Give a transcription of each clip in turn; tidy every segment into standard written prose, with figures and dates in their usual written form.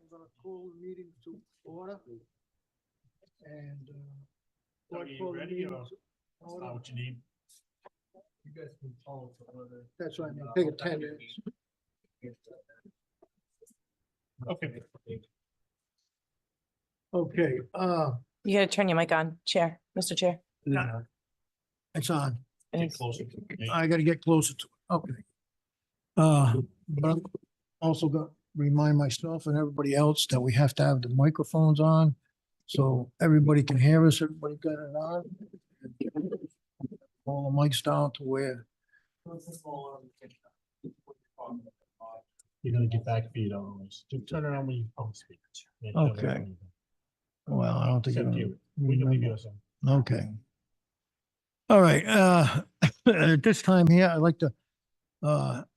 gonna call the meeting to order. And, Are you call the ready meeting or to That's order. not what you need. You guys can call for whether. That's right, man. Take a 10 minutes. Okay. Okay, You gotta turn your mic on, Chair, Mr. Chair. it's on. Get It's- closer to me. I gotta get closer to it. Okay. But I'm also got to remind myself and everybody else that we have to have the microphones on. So everybody can hear us, everybody got it on. All the mics down to where, You're gonna get back feet always. Just turn around when you speak. Yeah, turn Okay. around. well, I don't think. Except it'll- you. We can leave you some. Okay. All right, at this time here, I'd like to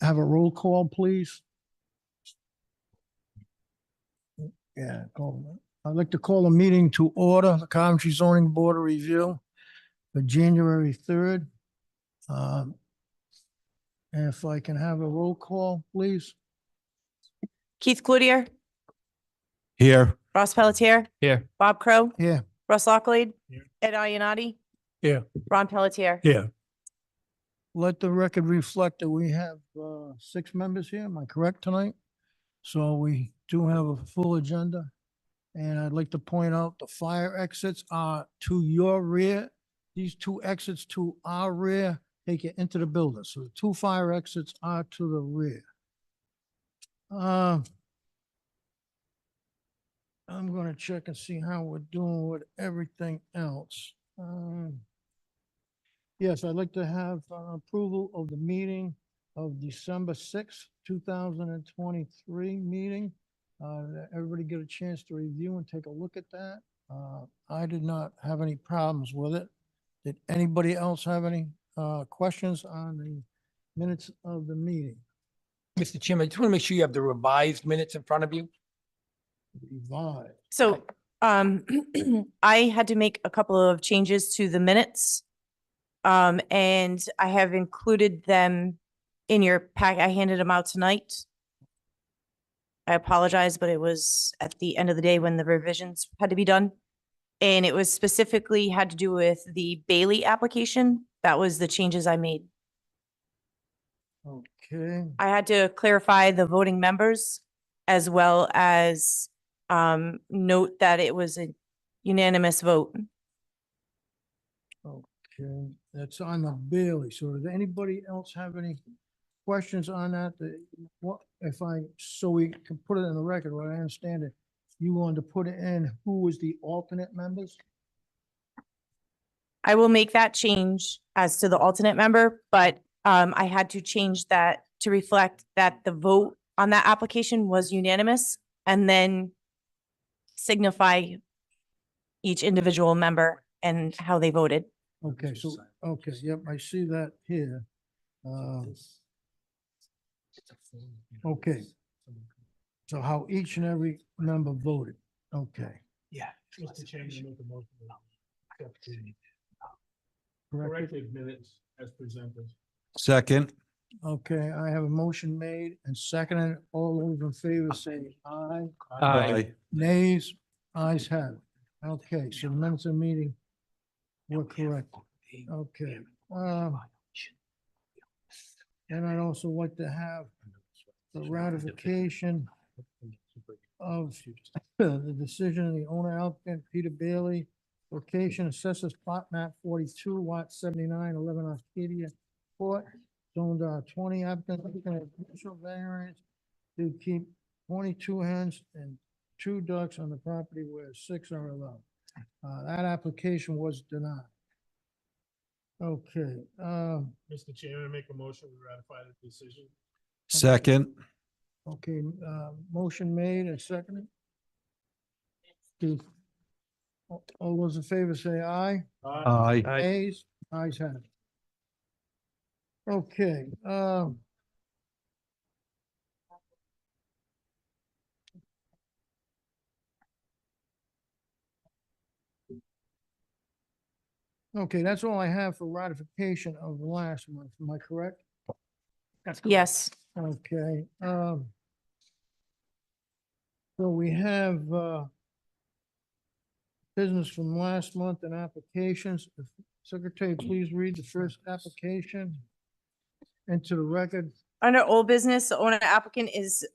have a roll call, please. Yeah, call. I'd like to call a meeting to order, the Coventry Zoning Board of Review for January 3rd. And if I can have a roll call, please. Keith Cloutier, Here. Ross Pelletier. Here. Bob Crow, Yeah, Russ Lockley. Here. Ed Ionati. Here. Ron Pelletier. Yeah. let the record reflect that we have 6 members here. Am I correct tonight? So we do have a full agenda. And I'd like to point out the fire exits are to your rear. These 2 exits to our rear take you into the building. So the 2 fire exits are to the rear. I'm gonna check and see how we're doing with everything else. Yes, I'd like to have approval of the meeting of December 6th, 2023 meeting. Everybody get a chance to review and take a look at that. I did not have any problems with it. Did anybody else have any questions on the minutes of the meeting? Mr. Chairman, I just want to make sure you have the revised minutes in front of you. Revised. So, I had to make a couple of changes to the minutes. And I have included them in your pack. I handed them out tonight. I apologize, but it was at the end of the day when the revisions had to be done. And it was specifically had to do with the Bailey application. That was the changes I made. Okay, I had to clarify the voting members as well as note that it was a unanimous vote. okay, that's on the Bailey. So does anybody else have any questions on that? What, if so we can put it in the record, what I understand it, you wanted to put it in, who was the alternate members? I will make that change as to the alternate member, but I had to change that to reflect that the vote on that application was unanimous and then signify each individual member and how they voted. Okay, so, okay, yep, I see that here. Okay, so how each and every member voted, okay. Yeah. Mr. Chairman, I make a motion to accept the Correct. corrected minutes as presented. Second. Okay, I have a motion made and seconded. All those in favor say aye. Aye. Nays, ayes have it. Okay, so the minutes of meeting were correct. Okay. And I'd also like to have the ratification of the decision of the owner applicant, Peter Bailey, location assessors plot map 42, lot 79, 11 Arcadia Court, zoned 20 applicant, looking at additional variance to keep 22 hens and 2 ducks on the property where 6 are allowed. That application was denied. Okay, Mr. Chairman, I make a motion to ratify the decision. Second. okay, motion made and seconded. Keith, all those in favor say aye. Aye. Ayes, ayes have it. Okay, okay, that's all I have for ratification of last month. Am I correct? Yes. Okay, So we have, business from last month and applications. If Secretary, please read the first application into the record. Under old business, the owner applicant is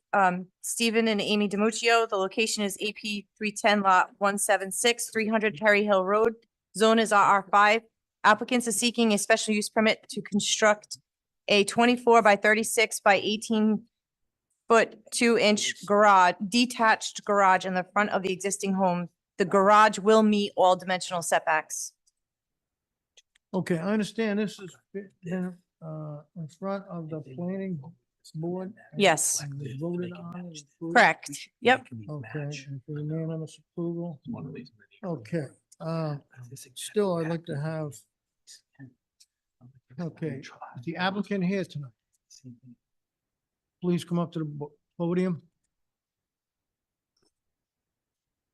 Stephen and Amy Demuccio. The location is AP 310 lot 176, 300 Perry Hill Road. Zone is RR5. Applicants are seeking a special use permit to construct a 24 by 36 by 18-foot 2-inch garage, detached garage in the front of the existing home. The garage will meet all dimensional setbacks. Okay, I understand this is in front of the planning board. Yes. And they voted on and approved? Correct. Yep. Okay, and for unanimous approval. Okay, still, I'd like to have, okay, is the applicant here tonight? Please come up to the podium.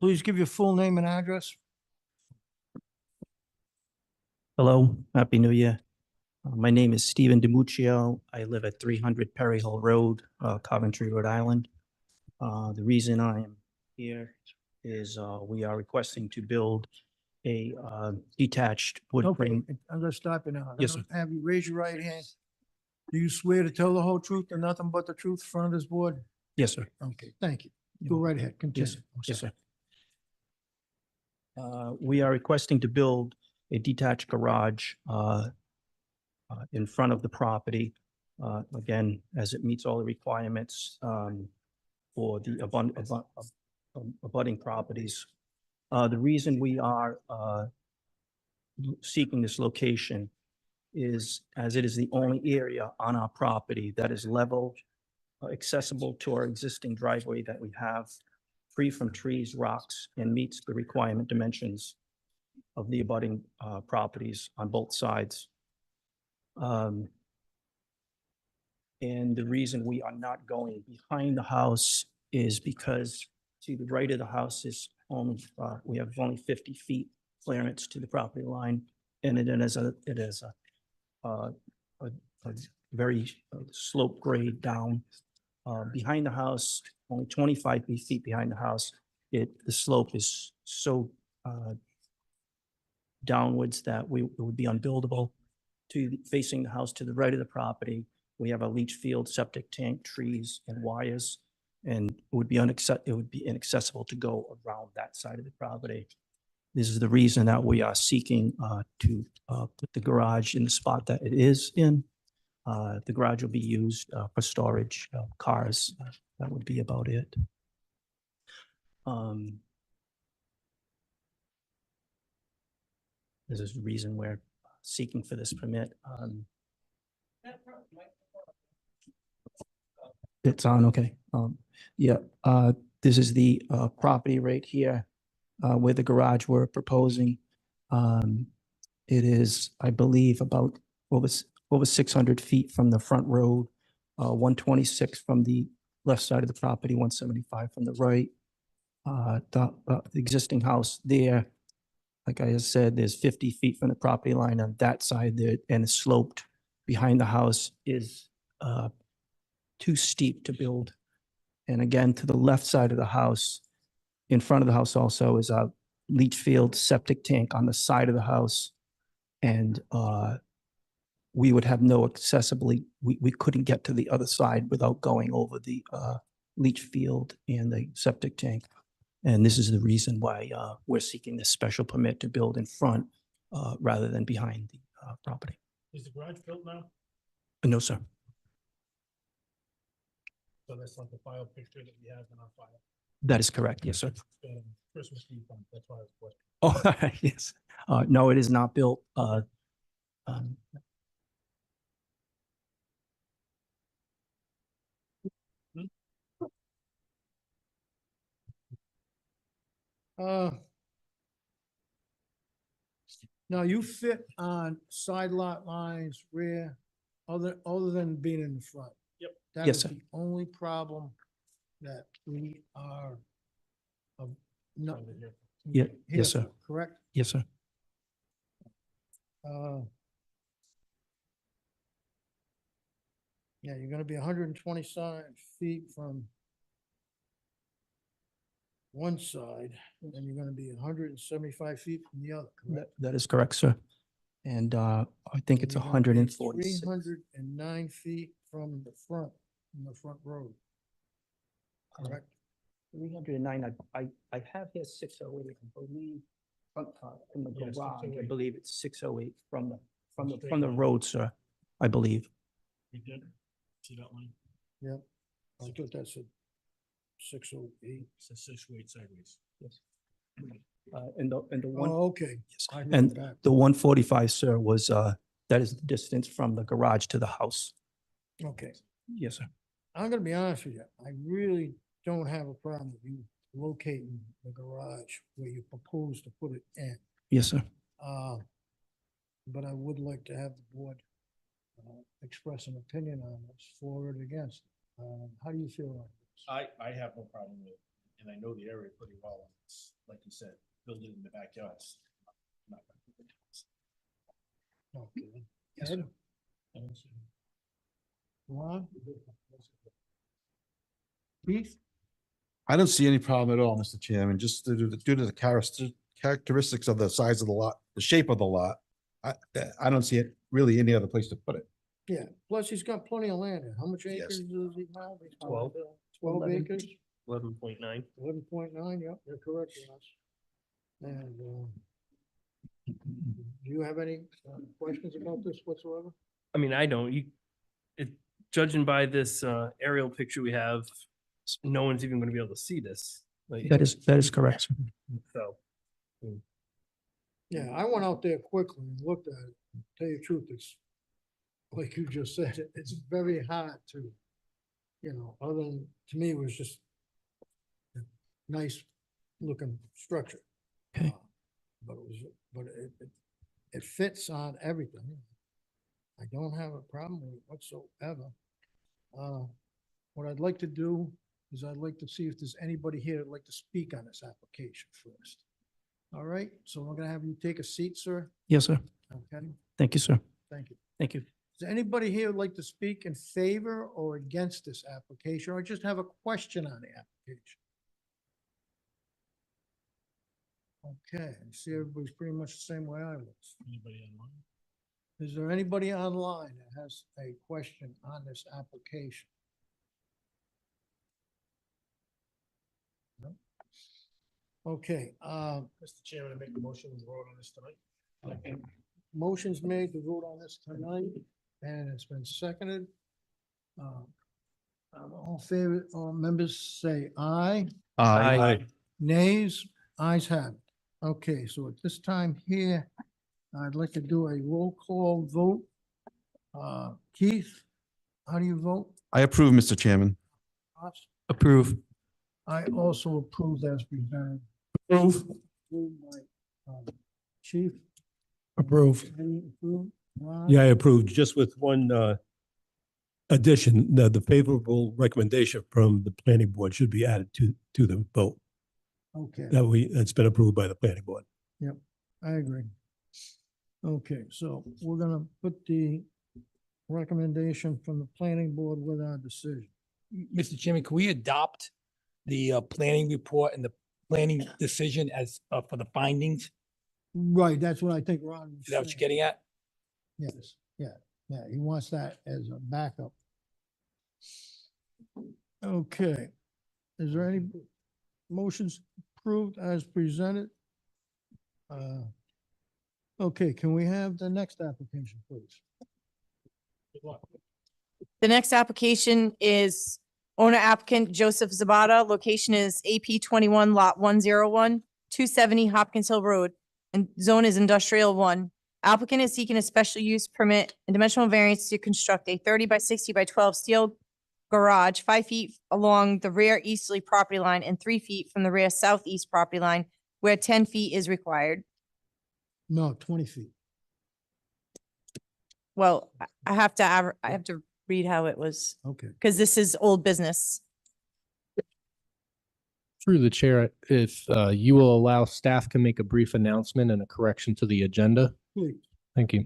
Please give your full name and address. Hello, Happy New Year. My name is Stephen Demuccio. I live at 300 Perry Hill Road, Coventry, Rhode Island. The reason I am here is we are requesting to build a detached wood Okay, frame. I'm gonna stop you now. Yes, I'm gonna Have you raise your right hand? Do you swear to tell the whole truth and nothing but the truth in front of this board? Yes, sir. Okay, thank you. Go right ahead, continue. Yes, yes, sir. We are requesting to build a detached garage in front of the property. Again, as it meets all the requirements for the abutting properties. The reason we are seeking this location is as it is the only area on our property that is level, accessible to our existing driveway that we have, free from trees, rocks, and meets the requirement dimensions of the abutting properties on both sides. And the reason we are not going behind the house is because to the right of the house is only, we have only 50 feet clearance to the property line. And it is a very slope grade down. Behind the house, only 25 feet behind the house, the slope is so downwards that it would be unbuildable. Facing the house to the right of the property, we have a leach field, septic tank, trees, and wires, and it would be inaccessible to go around that side of the property. This is the reason that we are seeking to put the garage in the spot that it is in. The garage will be used for storage, cars. That would be about it. This is the reason we're seeking for this permit. It's on, okay. Yeah, this is the property right here where the garage we're proposing. It is, I believe, about over 600 feet from the front road, 126 from the left side of the property, 175 from the right. The existing house there, like I said, there's 50 feet from the property line on that side there, and it's sloped. Behind the house is too steep to build. And again, to the left side of the house, in front of the house also is a leach field septic tank on the side of the house. And we would have no we couldn't get to the other side without going over the leach field and the septic tank. And this is the reason why we're seeking this special permit to build in front rather than behind the property. Is the garage built now? No, sir. So that's like the file picture that we have in our file. That is correct. Yes, sir. Christmas Eve, that's why I was questioning. Oh, yes. No, it is not built. Now you fit on side lot lines, rear, other than being in the front. Yep. That Yes, is sir. the only problem that we are not. Yeah, here yes, sir. for, correct? Yes, sir. Yeah, you're gonna be 127 feet from one side, and you're gonna be 175 feet from the other, correct? That is correct, sir. And I think it's 146. 309 feet from the front road. Correct? 309, I have here 608, I believe, from the Yeah, garage, I 608. believe it's 608 from the Straight line. road, sir, I believe. We did. See that line? Yep. I thought that said 608. It's a 6 weight sideways. And the one, Oh, okay. I read and that. the 145, sir, was, that is the distance from the garage to the house. Okay. Yes, sir. I'm gonna be honest with you. I really don't have a problem with you locating the garage where you propose to put it in. Yes, sir. But I would like to have the board express an opinion on this, for or against. How do you feel on this? I have no problem with it, and I know the area pretty well. It's, like you said, build it in the backyards. Okay. Yes, Ed, sir. Ron? Keith? I don't see any problem at all, Mr. Chairman, just due to the characteristics of the size of the lot, the shape of the lot. I don't see it really any other place to put it. Yeah, plus he's got plenty of land there. How much Yes. acres does he have? 12. 12 11. acres? 11.9. 11.9, yep, you're correct, Ross. And, do you have any questions about this whatsoever? I mean, I don't, judging by this aerial picture we have, no one's even gonna be able to see this. Like, That is correct, sir. so, Yeah, I went out there quickly and looked at it. Tell you the truth, it's, like you just said, it's very hard to, other than, to me, it was just a nice looking structure. Okay. But it fits on everything. I don't have a problem with it whatsoever. What I'd like to do is I'd like to see if there's anybody here that'd like to speak on this application first. All right, so we're gonna have you take a seat, sir. Yes, sir. Okay, Thank you, sir. thank you. Thank you. Is there anybody here who'd like to speak in favor or against this application, or just have a question on the application? Okay, I see everybody's pretty much the same way I was. Anybody online? Is there anybody online that has a question on this application? No? Okay, Mr. Chairman, I make a motion to vote on this tonight. motion's made to vote on this tonight, and it's been seconded. All favor, all members say aye. Aye. Nays, ayes have it. Okay, so at this time here, I'd like to do a roll call vote. Keith, how do you vote? I approve, Mr. Chairman. Ross? Approve. I also approve as presented. Approve. Approved by, Chief? Approve. Any approved? Ron? Yeah, I approve, just with one addition, the favorable recommendation from the planning board should be added to the vote. Okay. It's been approved by the planning board. I agree. Okay, so we're gonna put the recommendation from the planning board with our decision. Mr. Chairman, can we adopt the planning report and the planning decision as for the findings? Right, that's what I think Ron was Is that what you're saying. getting at? Yes, yeah, he wants that as a backup. Okay, is there any motions approved as presented? Okay, can we have the next application, please? Good luck. The next application is owner applicant Joseph Zabata. Location is AP 21 Lot 101, 270 Hopkins Hill Road, and zone is Industrial 1. Applicant is seeking a special use permit and dimensional variance to construct a 30 by 60 by 12 steel garage 5 feet along the rear easterly property line and 3 feet from the rear southeast property line where 10 feet is required. No, 20 feet. Well, I have to, I have to read how it was, Okay. because this is old business. Through the chair, if you will allow, staff can make a brief announcement and a correction to the agenda. Please. Thank you.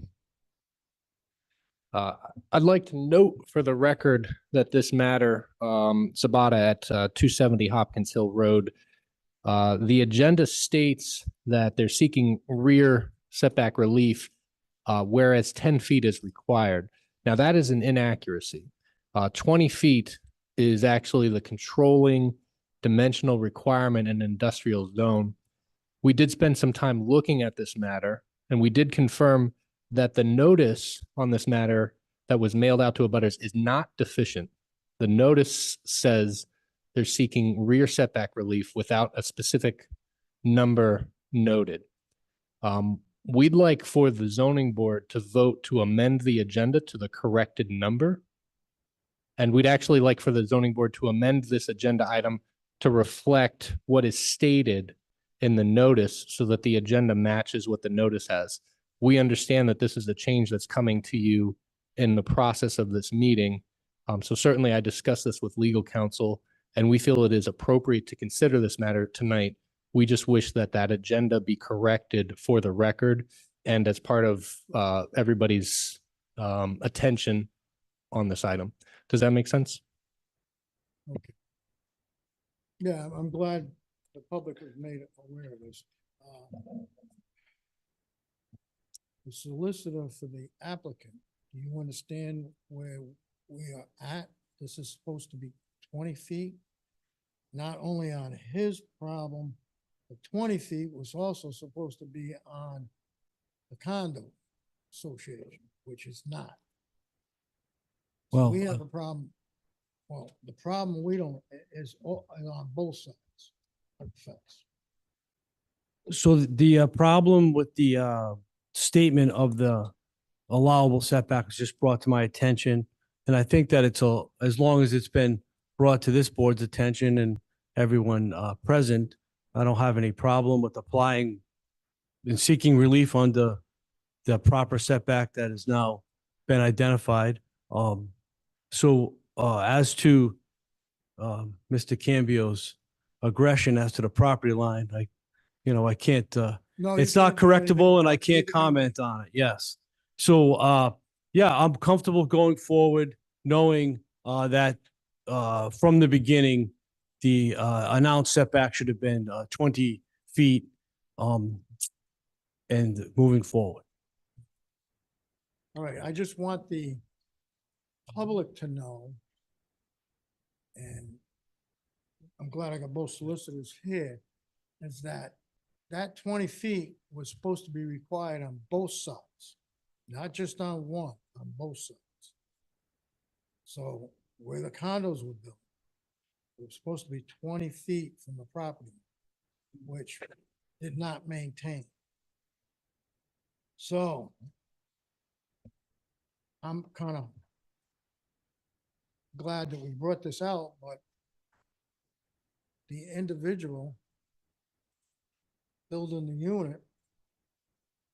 I'd like to note for the record that this matter, Sabata at 270 Hopkins Hill Road, The agenda states that they're seeking rear setback relief, whereas 10 feet is required. Now, that is an inaccuracy. 20 feet is actually the controlling dimensional requirement in an industrial zone. We did spend some time looking at this matter, and we did confirm that the notice on this matter that was mailed out to abutters is not deficient. The notice says they're seeking rear setback relief without a specific number noted. We'd like for the zoning board to vote to amend the agenda to the corrected number. And we'd actually like for the zoning board to amend this agenda item to reflect what is stated in the notice so that the agenda matches what the notice has. We understand that this is a change that's coming to you in the process of this meeting. So certainly I discussed this with legal counsel, and we feel it is appropriate to consider this matter tonight. We just wish that that agenda be corrected for the record and as part of everybody's attention on this item. Does that make sense? Okay. Yeah, I'm glad the public is made aware of this. The solicitor for the applicant, do you understand where we are at? This is supposed to be 20 feet. Not only on his problem, the 20 feet was also supposed to be on the condo association, which is not. So Well, we have a problem. Well, the problem we don't is on both sides of the fence. so the problem with the statement of the allowable setback was just brought to my attention. And I think that as long as it's been brought to this board's attention and everyone present, I don't have any problem with applying and seeking relief on the proper setback that has now been identified. So as to Mr. Cambio's aggression as to the property line, I can't, No, you it's not can't do anything correctable and about I it. can't comment on it. Yes. So, yeah, I'm comfortable going forward, knowing that from the beginning, the announced setback should have been 20 feet and moving forward. All right, I just want the public to know, and I'm glad I got both solicitors here, is that 20 feet was supposed to be required on both sides, not just on one, on both sides. So where the condos were built, it was supposed to be 20 feet from the property, which did not maintain. So I'm kind of glad that we brought this out, but the individual building the unit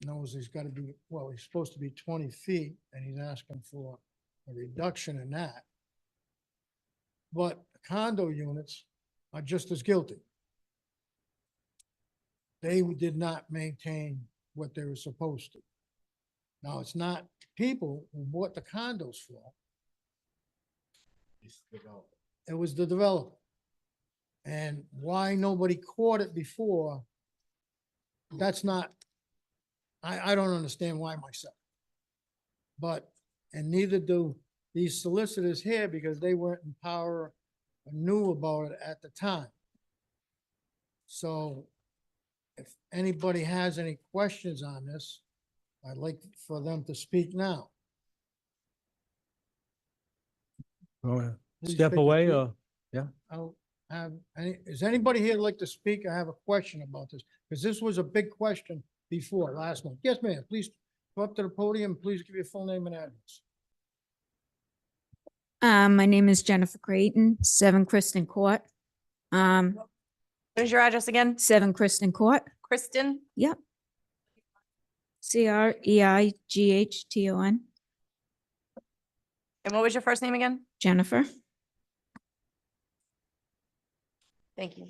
knows he's got to be, well, he's supposed to be 20 feet and he's asking for a reduction in that. But condo units are just as guilty. They did not maintain what they were supposed to. Now, it's not people who bought the condos for. It was the developer. And why nobody caught it before, that's not, I don't understand why myself. But, and neither do these solicitors here because they weren't in power or knew about it at the time. So if anybody has any questions on this, I'd like for them to speak now. Please Step take a away seat. or? I'll have is anybody here like to speak? I have a question about this, because this was a big question before last month. Yes, ma'am, please go up to the podium. Please give your full name and address. My name is Jennifer Creighton, 7 Kristen Court. What is your address again? 7 Kristen Court. Kristen? Yep. Creighton. And what was your first name again? Jennifer. Thank you.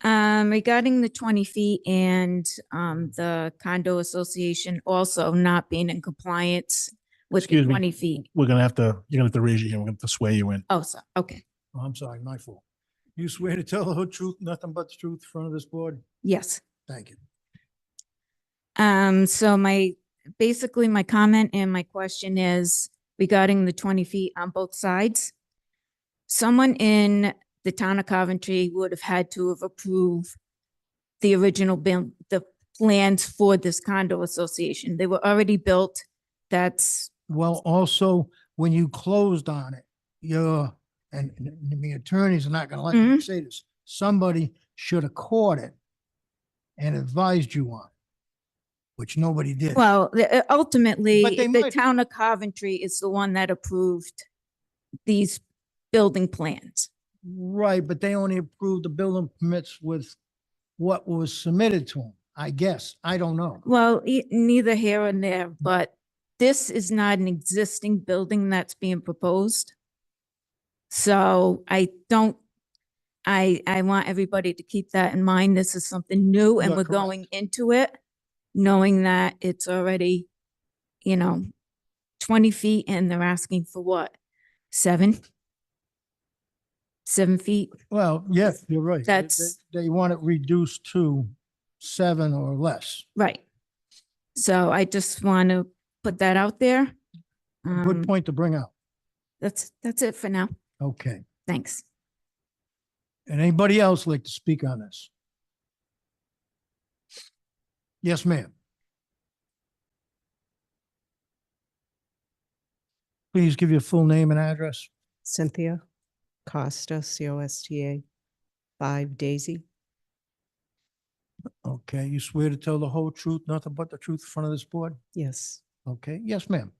Regarding the 20 feet and the condo association also not being in compliance with the Excuse me. 20 feet. You're gonna have to raise your hand. We're gonna have to swear you in. Oh, so, okay. Oh, I'm sorry, my fault. You swear to tell the whole truth, nothing but the truth in front of this board? Yes. Thank you. So basically my comment and my question is regarding the 20 feet on both sides. Someone in the town of Coventry would have had to have approved the original bill, the plans for this condo association. They were already built. That's, Well, also, when you closed on it, and the attorneys are not gonna let me say this, somebody should have caught it and advised you on it, which nobody did. well, ultimately, But they the might- town of Coventry is the one that approved these building plans. Right, but they only approved the building permits with what was submitted to them, I guess. I don't know. Well, neither here nor there, but this is not an existing building that's being proposed. So I want everybody to keep that in mind. This is something new and You're we're correct. going into it knowing that it's already, 20 feet and they're asking for what? 7 feet? Well, yes, you're right. That's- They want it reduced to 7 or less. Right. So I just want to put that out there. Good point to bring out. That's it for now. Okay. Thanks. And anybody else like to speak on this? Yes, ma'am. Please give your full name and address. Cynthia Costa, Costa, 5 Daisy. Okay, you swear to tell the whole truth, nothing but the truth in front of this board? Yes. Okay, yes, ma'am.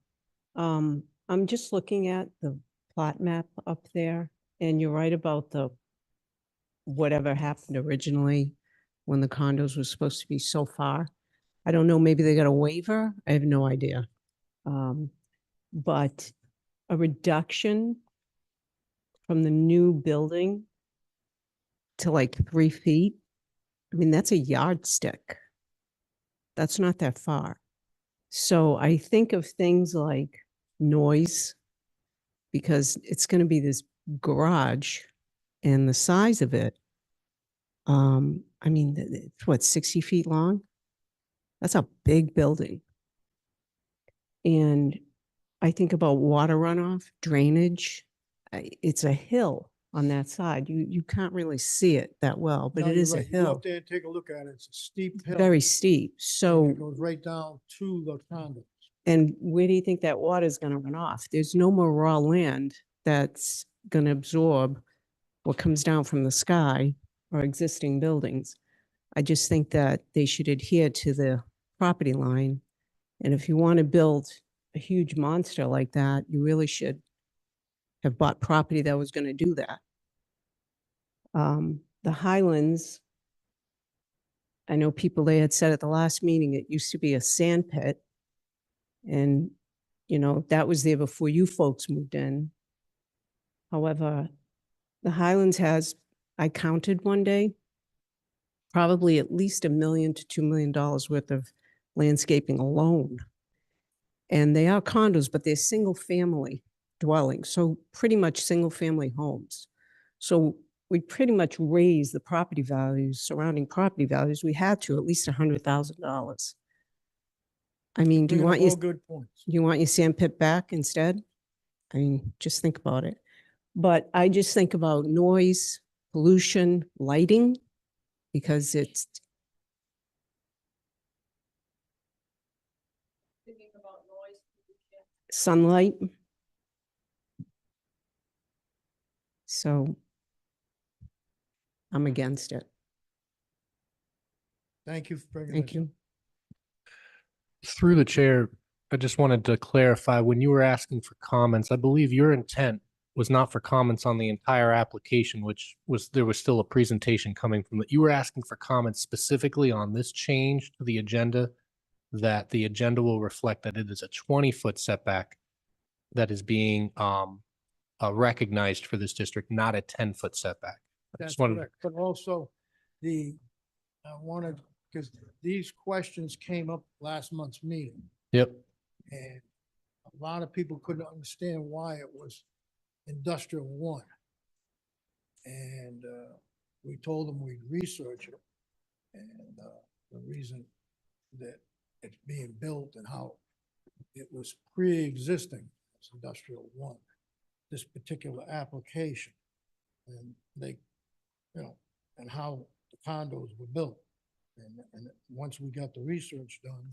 I'm just looking at the plot map up there, and you're right about the whatever happened originally when the condos were supposed to be so far. I don't know, maybe they got a waiver. I have no idea. But a reduction from the new building to like 3 feet, I mean, that's a yardstick. That's not that far. So I think of things like noise, because it's going to be this garage and the size of it. I mean, it's what, 60 feet long? That's a big building. And I think about water runoff, drainage. It's a hill on that side. You can't really see it that well, but No, it you're is a right. You go hill, up there and take a look at it. It's a steep hill. very steep. and So, It goes right down to the condo. and where do you think that water is going to run off? There's no more raw land that's going to absorb what comes down from the sky or existing buildings. I just think that they should adhere to the property line. And if you want to build a huge monster like that, you really should have bought property that was going to do that. The Highlands, I know people, they had said at the last meeting, it used to be a sand pit. And, that was there before you folks moved in. However, the Highlands has, I counted one day, probably at least $1 million to $2 million worth of landscaping alone. And they are condos, but they're single family dwellings. So pretty much single family homes. So we pretty much raised the property values, surrounding property values. We had to at least $100,000. I mean, do you Bringing want up your, all good points. you want your sand pit back instead? I mean, just think about it. But I just think about noise, pollution, lighting, because it's. Sunlight. So I'm against it. Thank you for bringing Thank this you. up. Through the chair, I just wanted to clarify, when you were asking for comments, I believe your intent was not for comments on the entire application, which was, there was still a presentation coming from it. You were asking for comments specifically on this change to the agenda, that the agenda will reflect that it is a 20-foot setback that is being recognized for this district, not a 10-foot setback. I That's just wanted- correct. But also I wanted, because these questions came up last month's meeting. Yep. And a lot of people couldn't understand why it was industrial 1. And we told them we'd research it. And the reason that it's being built and how it was pre-existing as industrial one, this particular application. And they, you know, and how the condos were built. And once we got the research done,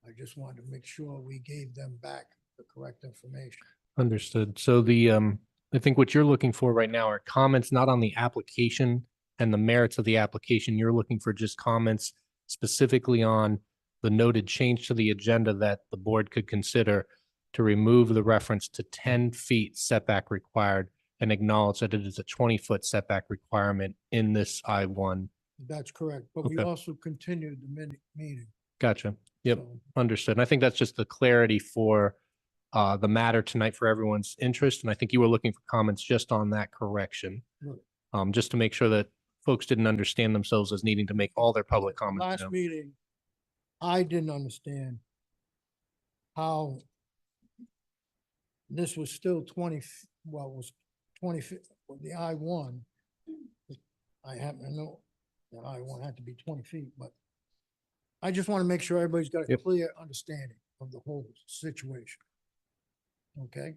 I just wanted to make sure we gave them back the correct information. Understood. So the, I think what you're looking for right now are comments not on the application and the merits of the application. You're looking for just comments specifically on the noted change to the agenda that the board could consider to remove the reference to 10 feet setback required and acknowledge that it is a 20-foot setback requirement in this I-1. That's correct, but we Okay. also continued the meeting. Gotcha. Yep. So, Understood. And I think that's just the clarity for the matter tonight for everyone's interest. And I think you were looking for comments just on that correction. Right. Just to make sure that folks didn't understand themselves as needing to make all their public comments. Last now. meeting, I didn't understand how this was still 20, well, it was 20 feet, well, the I-1. I happen to know that I-1 had to be 20 feet, but I just want to make sure everybody's got a Yep. clear understanding of the whole situation. Okay?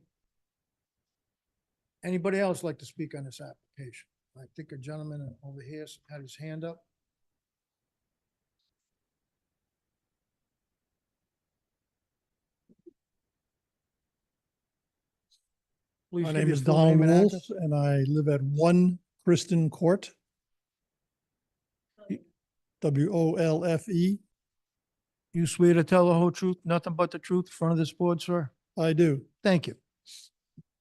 Anybody else like to speak on this application? I think a gentleman over here had his hand up. Please My give name your is full Donald name and Wolf, address. and I live at 1 Kristen Court. WOLFE. You swear to tell the whole truth, nothing but the truth in front of this board, sir? I do. Thank you.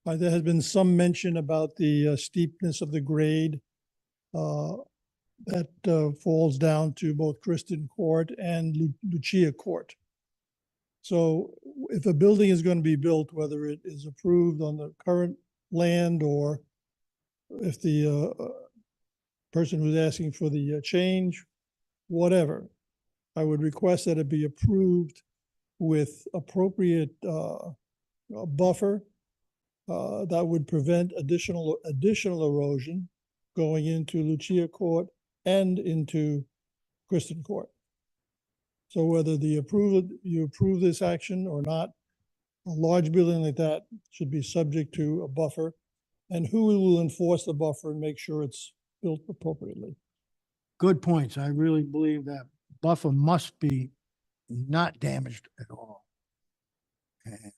There has been some mention about the steepness of the grade that falls down to both Kristen Court and Lucia Court. So if a building is going to be built, whether it is approved on the current land or if the person who's asking for the change, whatever, I would request that it be approved with appropriate buffer that would prevent additional erosion going into Lucia Court and into Kristen Court. So whether you approve this action or not, a large building like that should be subject to a buffer, and who will enforce the buffer and make sure it's built appropriately. Good points. I really believe that buffer must be not damaged at all. And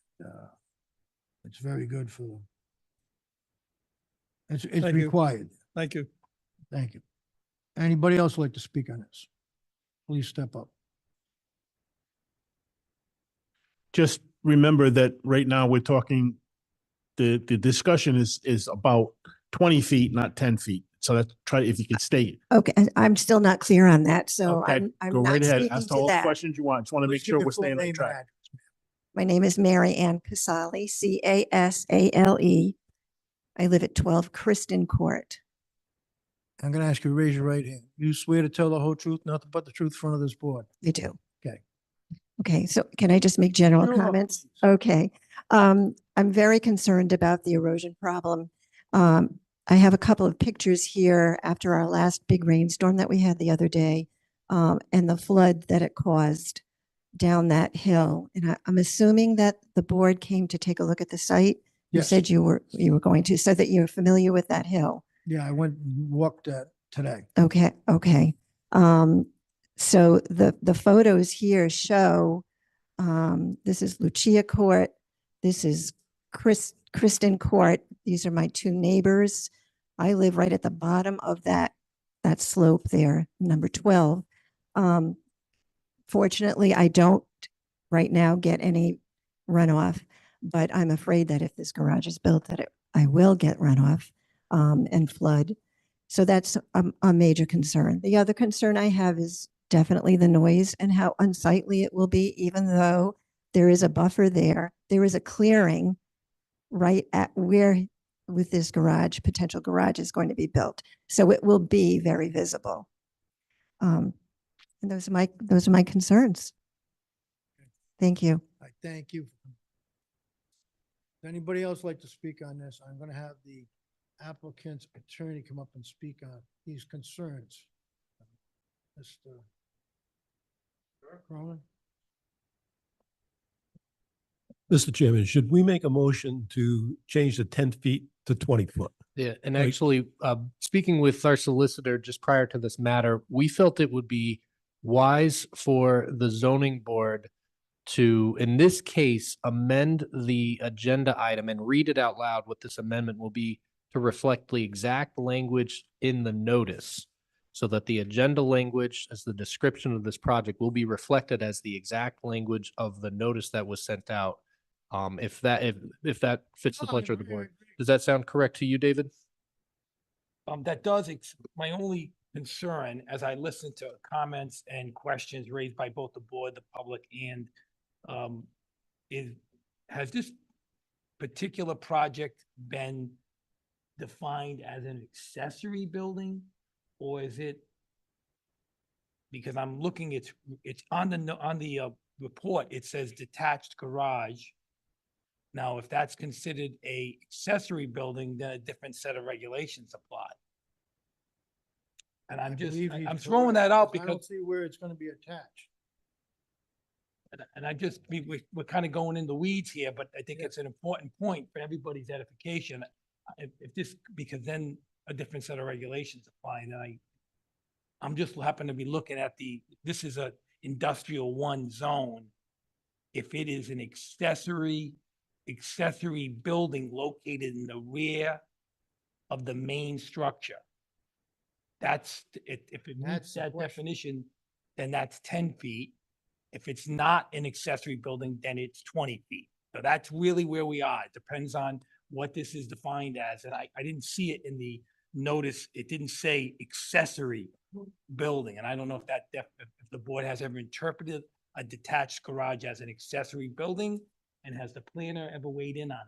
it's very good for them. It's Thank you. required. Thank you. Thank you. Anybody else like to speak on this? Please step up. Just remember that right now we're talking, the discussion is about 20 feet, not 10 feet. So that's try, if you could state. Okay, I'm still not clear on that, so Okay, I'm go not right ahead. speaking Ask the to whole that. questions you want. Just want to make Please give sure your we're full staying on name and track. address. My name is Mary Ann Casale, Casale. I live at 12 Kristen Court. I'm gonna ask you to raise your right hand. You swear to tell the whole truth, nothing but the truth in front of this board? You do. Okay. Okay, so can I just make general Sure, comments? please. Okay. I'm very concerned about the erosion problem. I have a couple of pictures here after our last big rainstorm that we had the other day, and the flood that it caused down that hill. And I'm assuming that the board came to take a look at the site. You Yes. said you were going to, so that you're familiar with that hill. Yeah, I went and walked that today. Okay, okay. So the photos here show, this is Lucia Court, this is Kristen Court. These are my two neighbors. I live right at the bottom of that slope there, number 12. Fortunately, I don't right now get any runoff, but I'm afraid that if this garage is built, that I will get runoff and flood. So that's a major concern. The other concern I have is definitely the noise and how unsightly it will be, even though there is a buffer there. There is a clearing right at where with this garage, potential garage is going to be built. So it will be very visible. And those are my concerns. Thank you. I thank you. Does anybody else like to speak on this? I'm gonna have the applicant's attorney come up and speak on these concerns. Mr. Cronin? Mr. Chairman, should we make a motion to change the 10 feet to 20 foot? Yeah, and Like- actually, speaking with our solicitor just prior to this matter, we felt it would be wise for the zoning board to, in this case, amend the agenda item and read it out loud. What this amendment will be to reflect the exact language in the notice, so that the agenda language as the description of this project will be reflected as the exact language of the notice that was sent out. If that fits the pleasure of the board. Does that sound correct to you, David? That does, my only concern, as I listen to comments and questions raised by both the board, the public, and has this particular project been defined as an accessory building? Or is it, because I'm looking, it's on the report, it says detached garage. Now, if that's considered a accessory building, then a different set of regulations apply. And I'm I'm throwing that out I don't because, see where it's gonna be attached. and I just, we're kind of going in the weeds here, but I think it's an important point for everybody's edification. If this, because then a different set of regulations apply, and I'm just happen to be looking at this is a industrial 1 zone. If it is an accessory building located in the rear of the main structure, that's, if it That's meets the that question. definition, then that's 10 feet. If it's not an accessory building, then it's 20 feet. So that's really where we are. It depends on what this is defined as. And I didn't see it in the notice. It didn't say accessory building. And I don't know if if the board has ever interpreted a detached garage as an accessory building, and has the planner ever weighed in on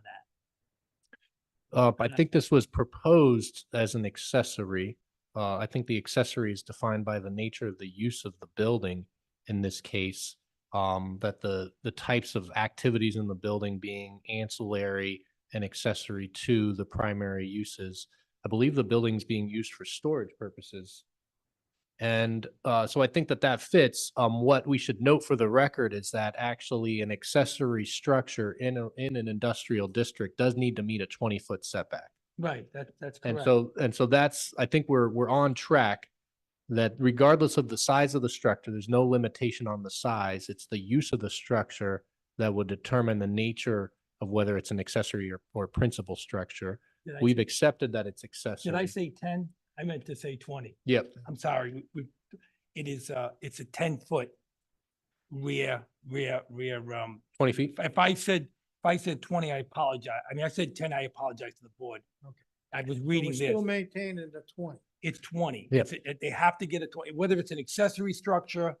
that? I think this was proposed as an accessory. I think the accessory is defined by the nature of the use of the building in this case. That the types of activities in the building being ancillary and accessory to the primary uses. I believe the building's being used for storage purposes. And so I think that fits. What we should note for the record is that actually an accessory structure in an industrial district does need to meet a 20-foot setback. Right, that's And correct. so that's, I think we're on track, that regardless of the size of the structure, there's no limitation on the size. It's the use of the structure that would determine the nature of whether it's an accessory or principal structure. We've accepted that it's accessory. Did I say 10? I meant to say 20. Yep. I'm sorry. It's a 10-foot rear. 20 feet? If I said 20, I apologize. I mean, I said 10, I apologize to the board. Okay. I was So reading we're this. still maintaining the 20. It's 20. Yep. They have to get a 20, whether it's an accessory structure, it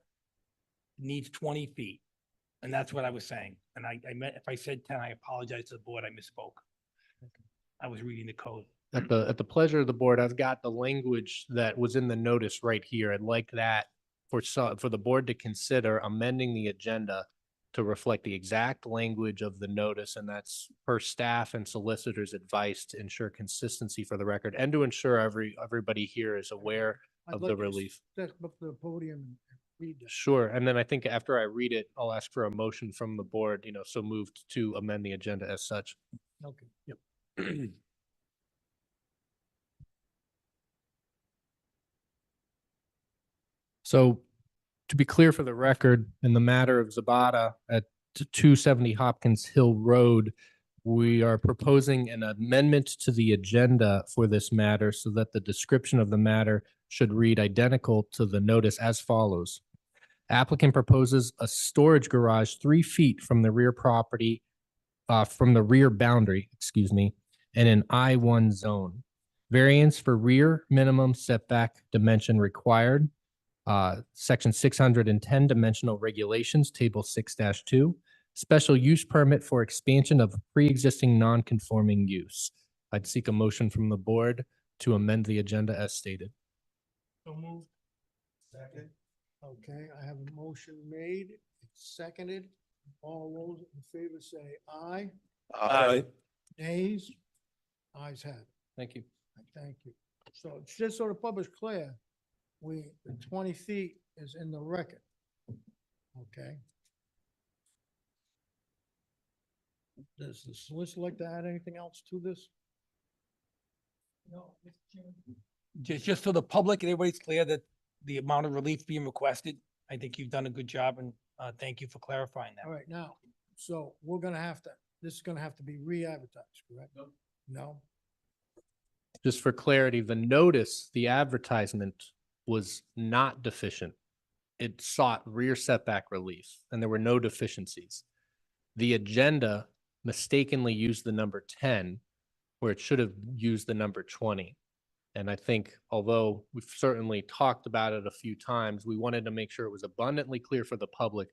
needs 20 feet. And that's what I was saying. And I meant, if I said 10, I apologize to the board. I misspoke. I was reading the code. At the pleasure of the board, I've got the language that was in the notice right here. I'd like that for the board to consider amending the agenda to reflect the exact language of the notice, and that's per staff and solicitor's advice to ensure consistency for the record and to ensure everybody here is aware I'd of like the you to relief. Step up to the podium and read this. Sure. And then I think after I read it, I'll ask for a motion from the board, so moved to amend the agenda as such. Okay. Yep. So to be clear for the record, in the matter of Zabata at 270 Hopkins Hill Road, we are proposing an amendment to the agenda for this matter so that the description of the matter should read identical to the notice as follows. Applicant proposes a storage garage 3 feet from the rear property, from the rear boundary, in an I-1 zone. Variance for rear minimum setback dimension required. Section 610 dimensional regulations, table 6-2. Special use permit for expansion of pre-existing non-conforming use. I'd seek a motion from the board to amend the agenda as stated. So moved. Second. Okay, I have a motion made, seconded. All those in favor say aye. Aye. Nays? Ayes have it. Thank you. Thank you. So it's just so the public's clear, the 20 feet is in the record. Okay? Does the solicitor like to add anything else to this? No, Mr. Chairman. Just so the public and everybody's clear that the amount of relief being requested, I think you've done a good job and thank you for clarifying All that. right, now, so we're gonna have to, this is gonna have to be re-advertised, correct? No? Just for clarity, the notice, the advertisement was not deficient. It sought rear setback relief and there were no deficiencies. The agenda mistakenly used the number 10 where it should have used the number 20. And I think although we've certainly talked about it a few times, we wanted to make sure it was abundantly clear for the public.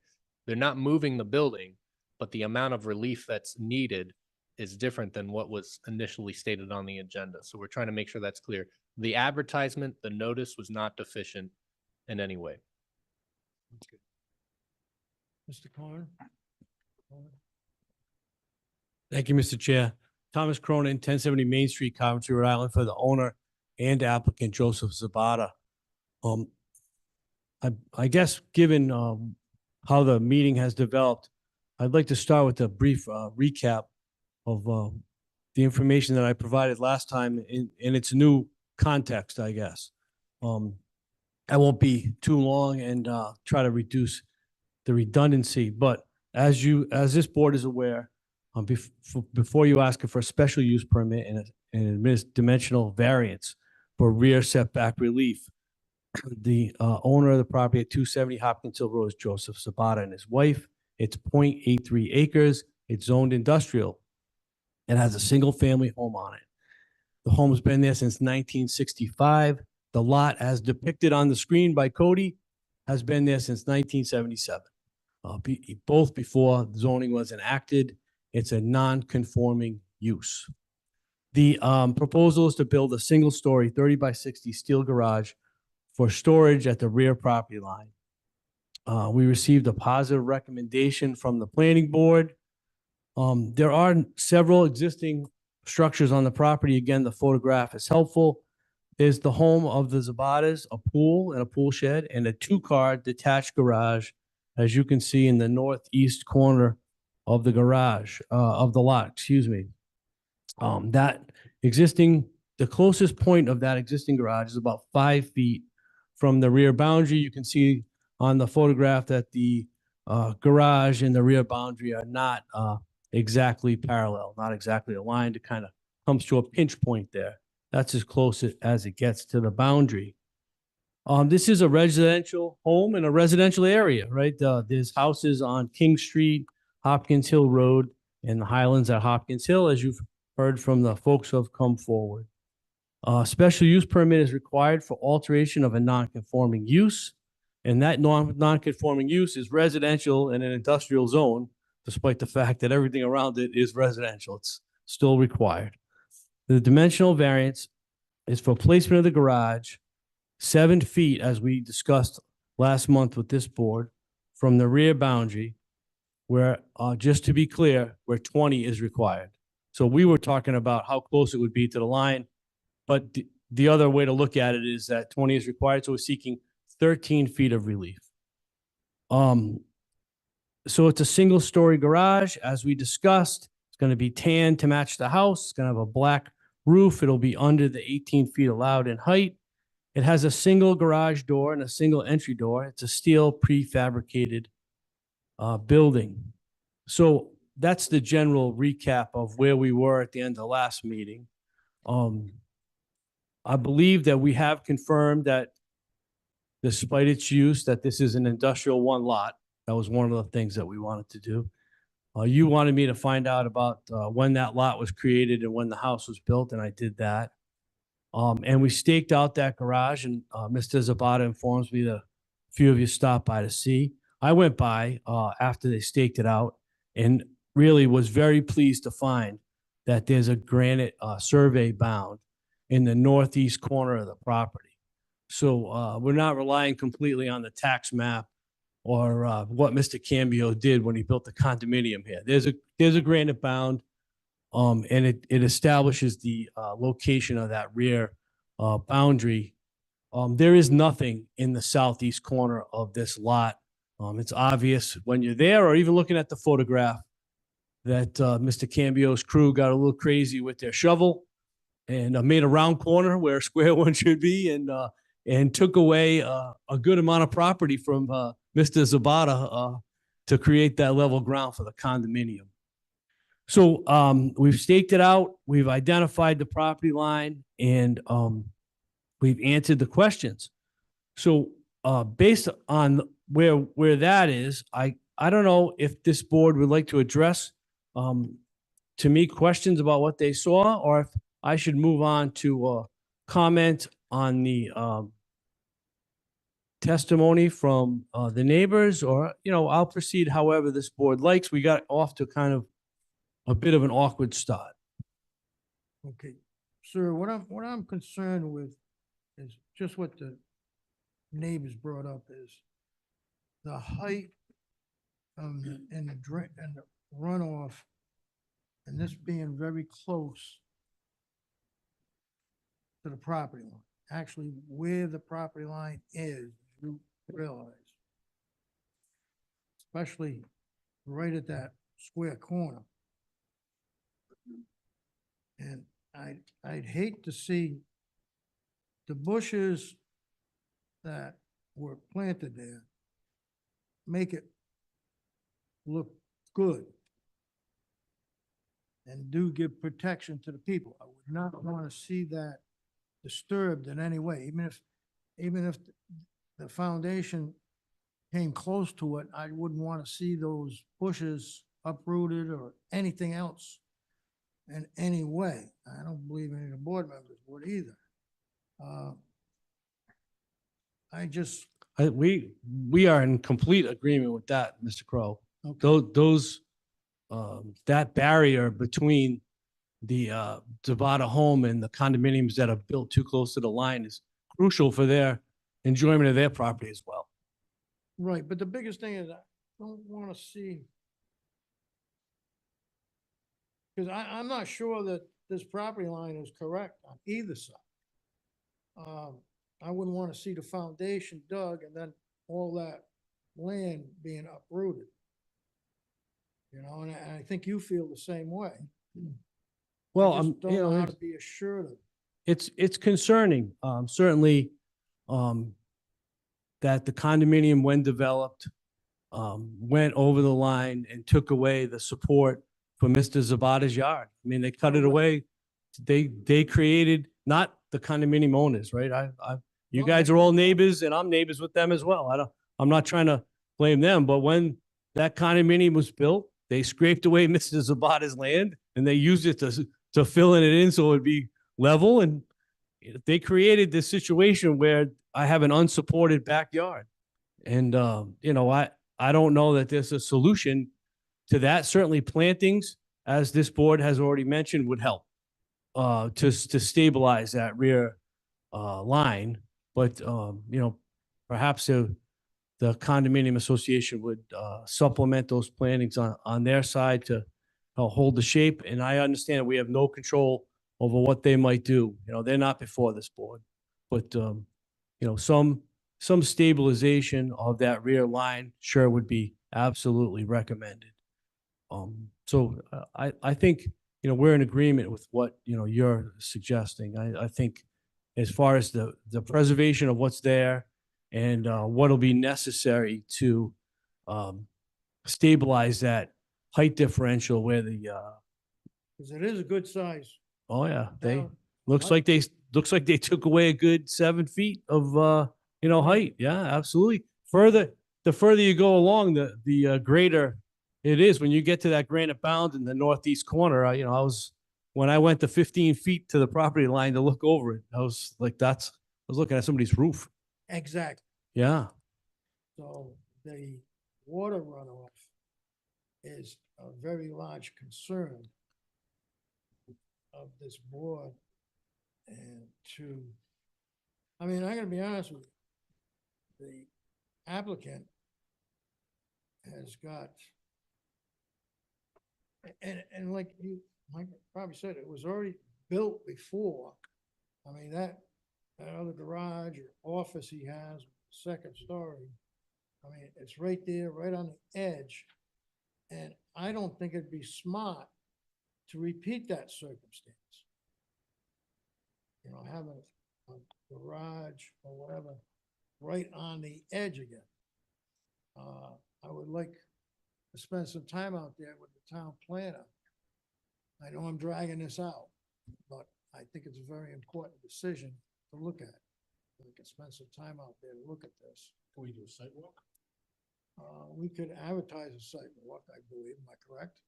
They're not moving the building, but the amount of relief that's needed is different than what was initially stated on the agenda. So we're trying to make sure that's clear. The advertisement, the notice was not deficient in any way. Mr. Corn? Thank you, Mr. Chair. Thomas Cronin, 1070 Main Street, Coventry, Rhode Island, for the owner and applicant Joseph Zabata. I guess, given how the meeting has developed, I'd like to start with a brief recap of the information that I provided last time in its new context, I guess. I won't be too long and try to reduce the redundancy, but as this board is aware, before you ask for a special use permit and an dimensional variance for rear setback relief, the owner of the property at 270 Hopkins Hill Road is Joseph Zabata and his wife. It's 0.83 acres. It's zoned industrial. It has a single family home on it. The home's been there since 1965. The lot, as depicted on the screen by Cody, has been there since 1977. Both before zoning was enacted. It's a non-conforming use. The proposal is to build a single-story 30 by 60 steel garage for storage at the rear property line. We received a positive recommendation from the planning board. There are several existing structures on the property. Again, the photograph is helpful. There's the home of the Zabatas, a pool and a pool shed, and a two-car detached garage, as you can see in the northeast corner of the garage, of the lot, excuse me. The closest point of that existing garage is about 5 feet from the rear boundary. You can see on the photograph that the garage and the rear boundary are not exactly parallel, not exactly aligned. It kind of comes to a pinch point there. That's as close as it gets to the boundary. This is a residential home in a residential area, right? There's houses on King Street, Hopkins Hill Road, and the Highlands at Hopkins Hill, as you've heard from the folks who have come forward. Special use permit is required for alteration of a non-conforming use, and that non-conforming use is residential in an industrial zone, despite the fact that everything around it is residential. It's still required. The dimensional variance is for placement of the garage 7 feet, as we discussed last month with this board, from the rear boundary, where, just to be clear, where 20 is required. So we were talking about how close it would be to the line, but the other way to look at it is that 20 is required, so we're seeking 13 feet of relief. So it's a single-story garage, as we discussed. It's going to be tan to match the house. It's going to have a black roof. It'll be under the 18 feet allowed in height. It has a single garage door and a single entry door. It's a steel prefabricated building. So that's the general recap of where we were at the end of the last meeting. I believe that we have confirmed that despite its use, that this is an industrial one lot. That was one of the things that we wanted to do. You wanted me to find out about when that lot was created and when the house was built, and I did that. And we staked out that garage, and Mr. Zabata informs me that a few of you stopped by to see. I went by after they staked it out and really was very pleased to find that there's a granite survey bound in the northeast corner of the property. So we're not relying completely on the tax map or what Mr. Cambio did when he built the condominium here. There's a granite bound. And it establishes the location of that rear boundary. There is nothing in the southeast corner of this lot. It's obvious when you're there or even looking at the photograph that Mr. Cambio's crew got a little crazy with their shovel and made a round corner where a square one should be and took away a good amount of property from Mr. Zabata to create that level ground for the condominium. So we've staked it out, we've identified the property line, and we've answered the questions. So based on where that is, I don't know if this board would like to address to me questions about what they saw, or if I should move on to comment on the testimony from the neighbors, or, I'll proceed however this board likes. We got off to kind of a bit of an awkward start. Okay, sir, what I'm concerned with is just what the neighbors brought up is the height and the drain and the runoff, and this being very close to the property line. Actually, where the property line is, you realize, especially right at that square corner. And I'd hate to see the bushes that were planted there make it look good and do give protection to the people. I would not want to see that disturbed in any way, even if the foundation came close to it, I wouldn't want to see those bushes uprooted or anything else in any way. I don't believe any of the board members would either. We are in complete agreement with that, Mr. Crow. Those that barrier between the Zabata home and the condominiums that are built too close to the line is crucial for their enjoyment of their property as well. Right, but the biggest thing is I don't want to see, because I'm not sure that this property line is correct on either side. I wouldn't want to see the foundation dug and then all that land being uprooted. And I think you feel the same way. Well, I just don't know how to be assured of it. it's concerning, certainly, that the condominium, when developed, went over the line and took away the support for Mr. Zabata's yard. I mean, they cut it away. They created, not the condominium owners, right? You guys are all neighbors and I'm neighbors with them as well. I'm not trying to blame them, but when that condominium was built, they scraped away Mr. Zabata's land and they used it to fill it in so it'd be level. And they created this situation where I have an unsupported backyard. And, I don't know that there's a solution to that. Certainly plantings, as this board has already mentioned, would help to stabilize that rear line. But, perhaps the condominium association would supplement those plantings on their side to hold the shape. And I understand we have no control over what they might do. They're not before this board. But, some stabilization of that rear line sure would be absolutely recommended. So I think, we're in agreement with what, you're suggesting. I think as far as the preservation of what's there and what'll be necessary to stabilize that height differential where the, Because it is a good size. oh yeah, down. looks like they took away a good 7 feet of, height. Yeah, absolutely. The further you go along, the greater it is. When you get to that granite bound in the northeast corner, when I went to 15 feet to the property line to look over it, I was looking at somebody's roof. Exactly. Yeah. So the water runoff is a very large concern of this board. And I'm gonna be honest with you. The applicant has got, and like Mike probably said it was already built before. I mean, that other garage or office he has, second story. I mean, it's right there, right on the edge. And I don't think it'd be smart to repeat that circumstance. You know, having a garage or whatever right on the edge again. I would like to spend some time out there with the town planner. I know I'm dragging this out, but I think it's a very important decision to look at. We can spend some time out there to look at this. Can we do a site walk? We could advertise a site walk, I believe, am I correct?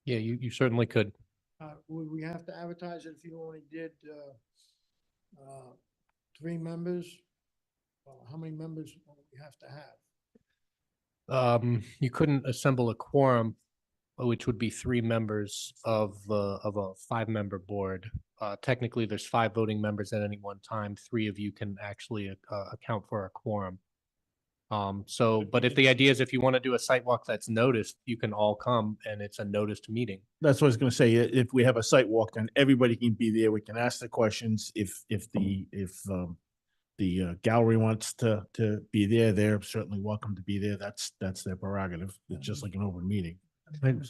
Yeah, you certainly could. Would we have to advertise it if you only did, 3 members? How many members would we have to have? You couldn't assemble a quorum, which would be 3 members of a 5-member board. Technically, there's 5 voting members at any one time. 3 of you can actually account for a quorum. But if the idea is if you want to do a site walk that's noticed, you can all come and it's a noticed meeting. That's what I was gonna say. If we have a site walk, then everybody can be there. We can ask the questions. If the gallery wants to be there, they're certainly welcome to be there. That's their prerogative. It's just like an open meeting.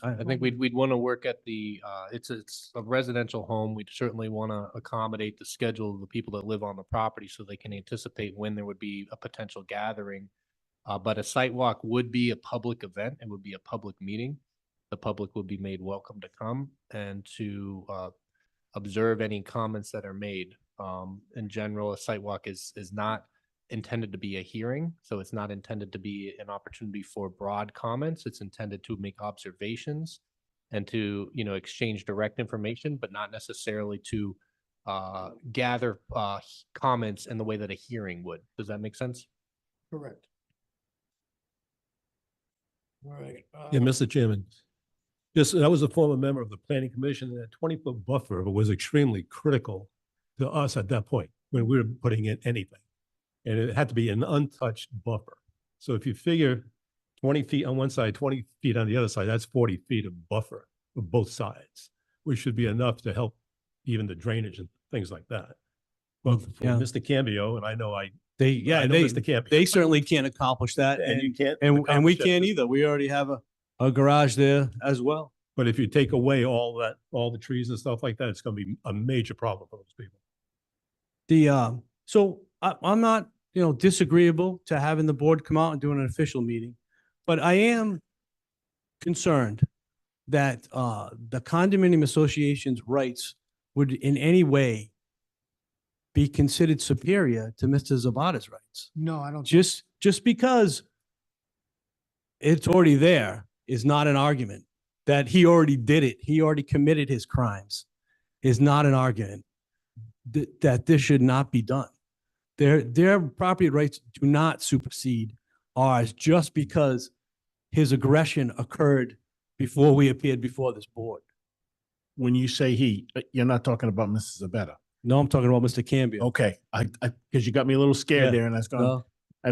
I think we'd want to work at the, it's a residential home. We'd certainly want to accommodate the schedule of the people that live on the property so they can anticipate when there would be a potential gathering. But a site walk would be a public event. It would be a public meeting. The public would be made welcome to come and to observe any comments that are made. In general, a site walk is not intended to be a hearing, so it's not intended to be an opportunity for broad comments. It's intended to make observations and to, exchange direct information, but not necessarily to gather comments in the way that a hearing would. Does that make sense? Correct. All right. Yeah, Mr. Chairman. Just, I was a former member of the planning commission, and that 20-foot buffer was extremely critical to us at that point when we were putting in anything. And it had to be an untouched buffer. So if you figure 20 feet on one side, 20 feet on the other side, that's 40 feet of buffer for both sides, which should be enough to help even the drainage and things like that. But for Yeah. Mr. Cambio, and I know They Mr. Cambio. they certainly can't accomplish that. And you can't And we accomplish that. can't either. We already have a garage there as well. But if you take away all the trees and stuff like that, it's gonna be a major problem for those people. So I'm not, disagreeable to having the board come out and do an official meeting, but I am concerned that the condominium association's rights would in any way be considered superior to Mr. Zabata's rights. No, I don't. Just because it's already there is not an argument. That he already did it, he already committed his crimes, is not an argument that this should not be done. Their property rights do not supersede ours just because his aggression occurred before we appeared before this board. When you say he, you're not talking about Mrs. Zabetta. No, I'm talking about Mr. Cambio. Okay, because you got me a little scared Yeah. there, and that's going. No, I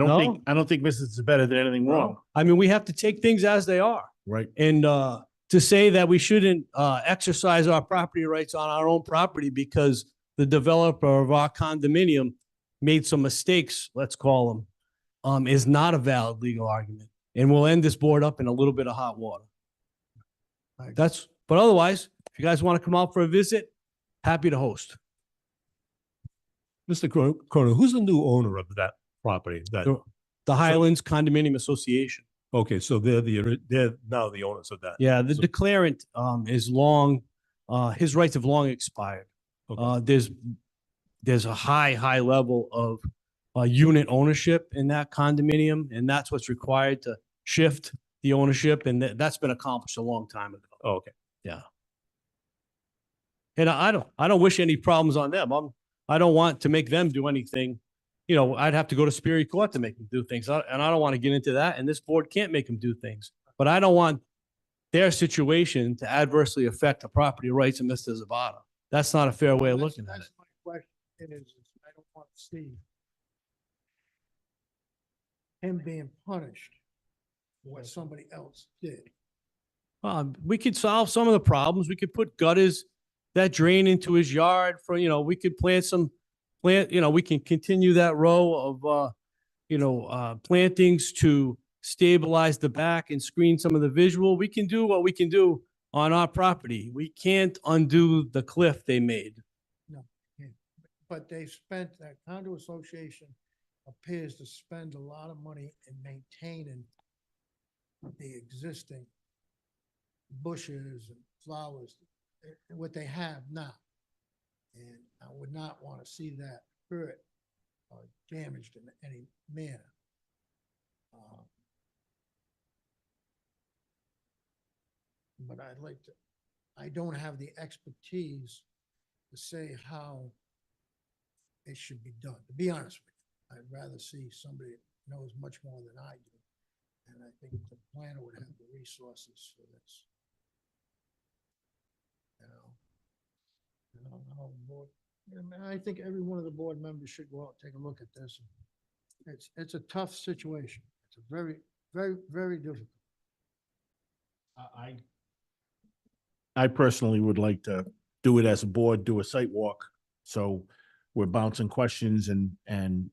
don't think Mrs. Zabetta did anything wrong. I mean, we have to take things as they are. Right. And to say that we shouldn't exercise our property rights on our own property because the developer of our condominium made some mistakes, let's call them, is not a valid legal argument. And we'll end this board up in a little bit of hot water. But otherwise, if you guys want to come out for a visit, happy to host. Mr. Cronin, who's the new owner of that property? The Highlands Condominium Association. Okay, so they're now the owners of that. Yeah, the declarant is long, his rights have long expired. There's a high level of unit ownership in that condominium, and that's what's required to shift the ownership, and that's been accomplished a long time ago. Oh, okay. Yeah. And I don't wish any problems on them. I don't want to make them do anything. I'd have to go to Superior Court to make them do things, and I don't want to get into that, and this board can't make them do things. But I don't want their situation to adversely affect the property rights of Mr. Zabata. That's not a fair way of looking at it. That's my question is, I don't want to see him being punished for what somebody else did. We could solve some of the problems. We could put gutters that drain into his yard for, we could we can continue that row of, plantings to stabilize the back and screen some of the visual. We can do what we can do on our property. We can't undo the cliff they made. No, yeah. But they spent, that condo association appears to spend a lot of money in maintaining the existing bushes and flowers, what they have now. And I would not want to see that hurt or damaged in any manner. But I'd like to, I don't have the expertise to say how it should be done, to be honest with you. I'd rather see somebody that knows much more than I do. And I think the planner would have the resources for this. I think every one of the board members should go out and take a look at this. It's a tough situation. It's a very, very, very difficult. I personally would like to do it as a board, do a site walk. So we're bouncing questions and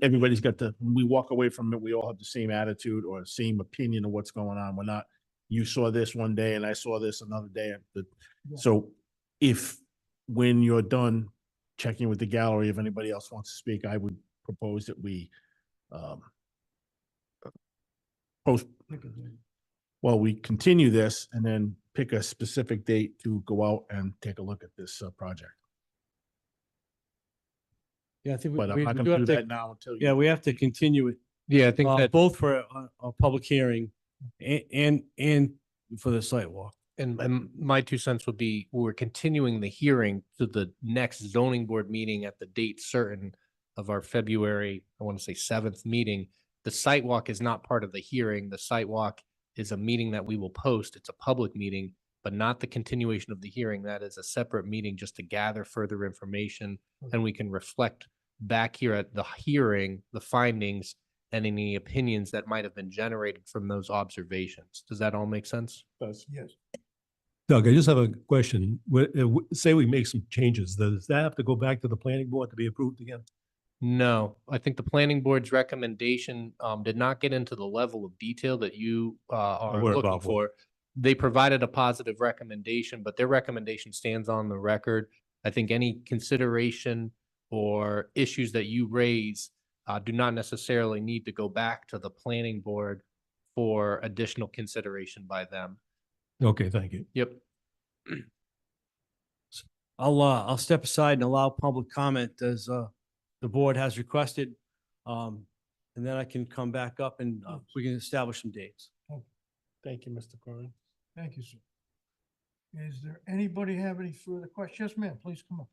everybody's got when we walk away from it, we all have the same attitude or same opinion of what's going on. We're not, you saw this one day and I saw this another day. So if, when you're done checking with the gallery, if anybody else wants to speak, I would propose that we we continue this and then pick a specific date to go out and take a look at this project. Yeah, I think But I'm we not do gonna have do to, that now until. yeah, we have to continue it, Yeah, I think that, both for a public hearing and for the site walk. and my 2 cents would be, we're continuing the hearing to the next zoning board meeting at the date certain of our February, I want to say 7th meeting. The site walk is not part of the hearing. The site walk is a meeting that we will post. It's a public meeting, but not the continuation of the hearing. That is a separate meeting just to gather further information, and we can reflect back here at the hearing, the findings and any opinions that might have been generated from those observations. Does that all make sense? Does. Yes. Doug, I just have a question. Say we make some changes, does that have to go back to the planning board to be approved again? No, I think the planning board's recommendation did not get into the level of detail that you are We're looking about for. They provided a positive recommendation, but their recommendation stands on the record. I think any consideration or issues that you raise do not necessarily need to go back to the planning board for additional consideration by them. Okay, thank you. Yep. I'll step aside and allow public comment as the board has requested. And then I can come back up and we can establish some dates. Thank you, Mr. Curran. Thank you, sir. Is there anybody have any further questions? Yes, ma'am, please come up.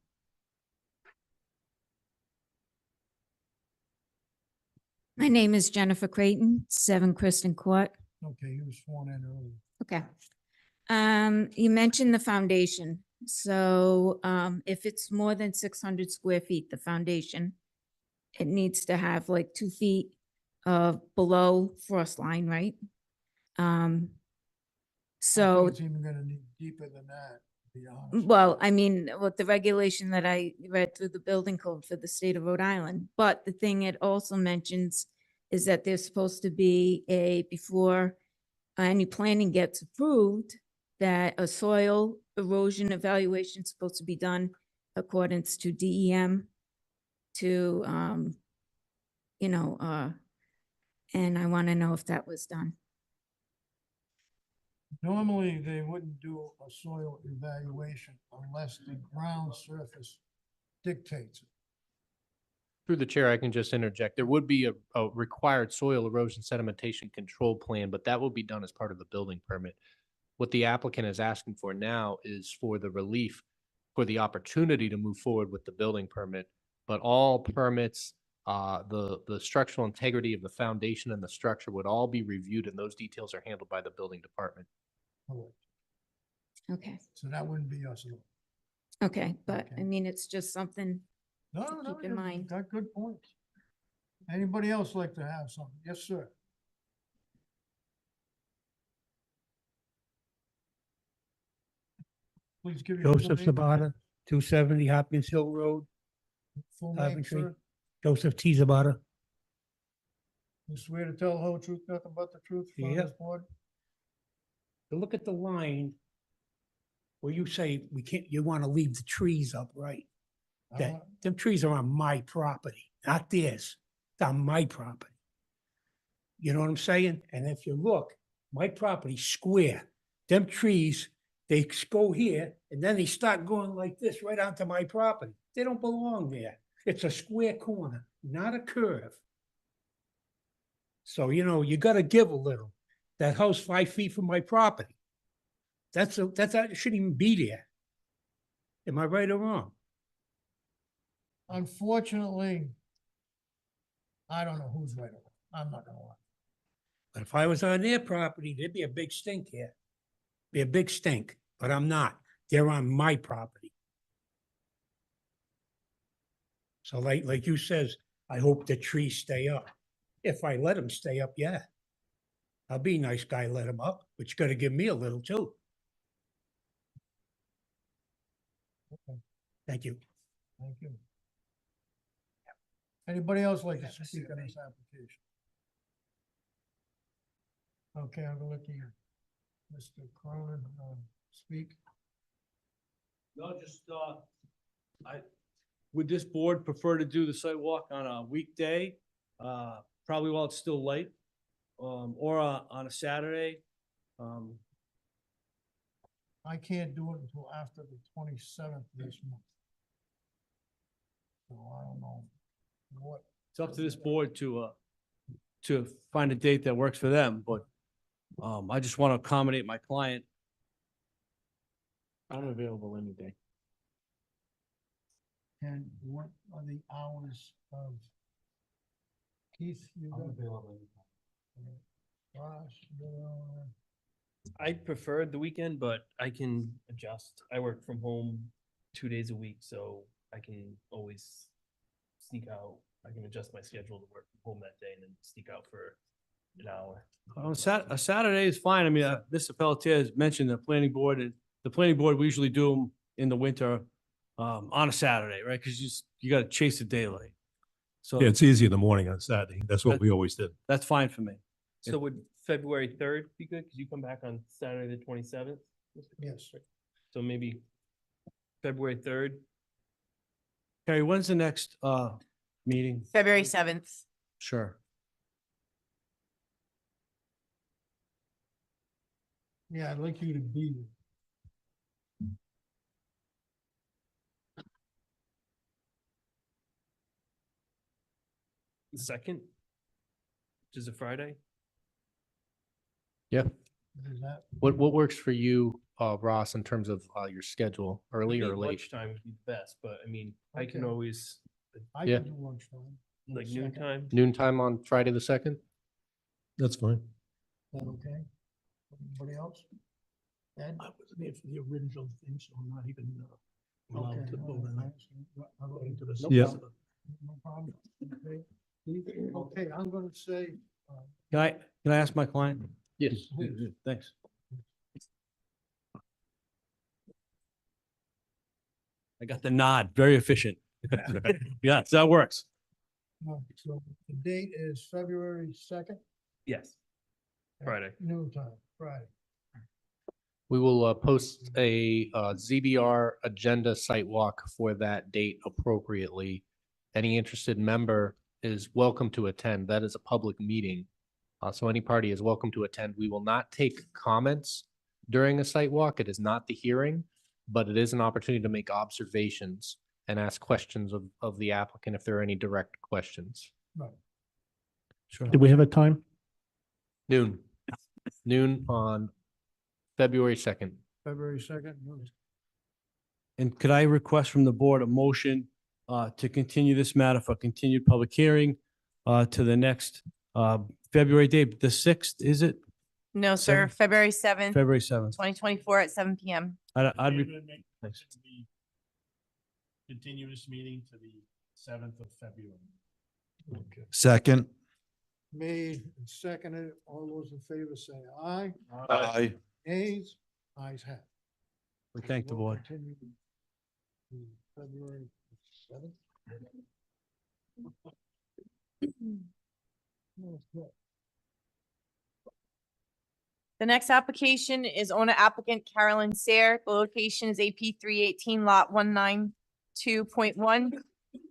My name is Jennifer Creighton, 7 Kristen Court. Okay, you were sworn in earlier. Okay. You mentioned the foundation. So, if it's more than 600 square feet, the foundation, it needs to have like 2 feet below frost line, right? So, It's even gonna need deeper than that, to be honest. well, I mean, with the regulation that I read through the building code for the state of Rhode Island, but the thing it also mentions is that there's supposed to be before any planning gets approved, that a soil erosion evaluation is supposed to be done accordance to DEM to, and I want to know if that was done. Normally, they wouldn't do a soil evaluation unless the ground surface dictates it. Through the chair, I can just interject. There would be a required soil erosion sedimentation control plan, but that will be done as part of the building permit. What the applicant is asking for now is for the relief, for the opportunity to move forward with the building permit. But all permits, the structural integrity of the foundation and the structure would all be reviewed, and those details are handled by the building department. Okay, So that wouldn't be us at all. okay, but I Okay. mean, it's just something No, to no, keep in you mind. got good points. Anybody else like to have something? Yes, sir. Please give your full Joseph name. Zabata, 270 Hopkins Hill Road, Full name, Coventry. sir. Joseph T. Zabata. You swear to tell the whole truth, nothing but the truth in front of Yep. this board? To look at the line where you say we can't, you want to leave the trees up, right? I That, want- them trees are on my property, not theirs. It's on my property. You know what I'm saying? And if you look, my property's square. Them trees, they go here and then they start going like this right onto my property. They don't belong there. It's a square corner, not a curve. So, you know, you gotta give a little. That house 5 feet from my property. That shouldn't even be there. Am I right or wrong? Unfortunately, I don't know who's right or wrong. I'm not gonna lie. But if I was on their property, there'd be a big stink here. Be a big stink, but I'm not. They're on my property. So like you says, I hope the trees stay up. If I let them stay up, yeah. I'll be a nice guy, let them up, but you gotta give me a little too. Thank you. Thank you. Anybody else like to speak on this application? Okay, I'm gonna let you, Mr. Cronin, speak. No, just, would this board prefer to do the sidewalk on a weekday? Probably while it's still light, or on a Saturday? I can't do it until after the 27th this month. So I don't know what. It's up to this board to find a date that works for them, but, I just want to accommodate my client. I'm available any day. And what are the hours of? Keith, you got? Available. Josh, I prefer the weekend, but I can adjust. I work from home 2 days a week, so I can always sneak out. I can adjust my schedule to work from home that day and then sneak out for an hour. On a Saturday is fine. I mean, Mr. Pelletier has mentioned the planning board, and the planning board, we usually do them in the winter, on a Saturday, right? Cause you gotta chase the daylight. So Yeah, it's easy in the morning on Saturday. That's what we always did. that's fine for me. So would February 3rd be good? Cause you come back on Saturday, the 27th? yes. So maybe February 3rd. Carrie, when's the next, meeting? February 7th. Sure. Yeah, I'd like you to be there. The 2nd, which is a Friday. Yeah. Is that? What works for you, Ross, in terms of your schedule, early I or think late? Lunchtime would be the best, but I mean, I can Okay. always, I Yeah. can do lunchtime. like Second. noontime. Noontime on Friday the 2nd? That's fine. Is that okay? Anybody else? Ed? I wasn't here for the original thing, so I'm not even allowed Okay. to vote on that. According to the Yeah. solicitor. No problem. Okay. Okay, I'm gonna say, Can I ask my client? Yes. Thanks. I got the nod, very efficient. Yes, that works. so the date is February 2nd? Yes. at Friday. Noontime, Friday. We will post a ZBR agenda site walk for that date appropriately. Any interested member is welcome to attend. That is a public meeting. So any party is welcome to attend. We will not take comments during a site walk. It is not the hearing, but it is an opportunity to make observations and ask questions of the applicant if there are any direct questions. Right. Sure. Do we have a time? Noon. Noon on February 2nd. February 2nd. And could I request from the board a motion to continue this matter for continued public hearing to the next February date, the 6th, is it? No, sir. Seventh. February 7th, February 7th. 2024 at 7 PM. I'd be, Thanks. Continue this meeting to the 7th of February. Okay. Second. Made and seconded. All those in favor say aye. Aye. Ayes? Ayes have. We thank the We'll board. continue to February 7th. Okay. The next application is owner applicant Carolyn Sayre. The location is AP 318 lot 192.1,